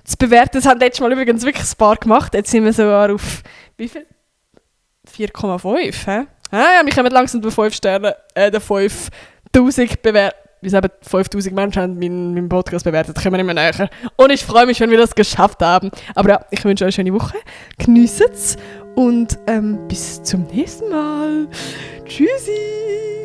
Speaker 1: zu bewerten. Das haben letztes Mal übrigens wirklich ein paar gemacht. Jetzt sind wir sogar auf, wie viel? 4,5. Wir kommen langsam bei 5 Sternen, 5'000 bewerten. Wie sagen 5'000 Menschen haben meinen Podcast bewertet, kommen wir nicht mehr näher. Und ich freue mich, wenn wir das geschafft haben. Aber ja, ich wünsche euch eine schöne Woche. Genießt es und bis zum nächsten Mal. Tschüssi!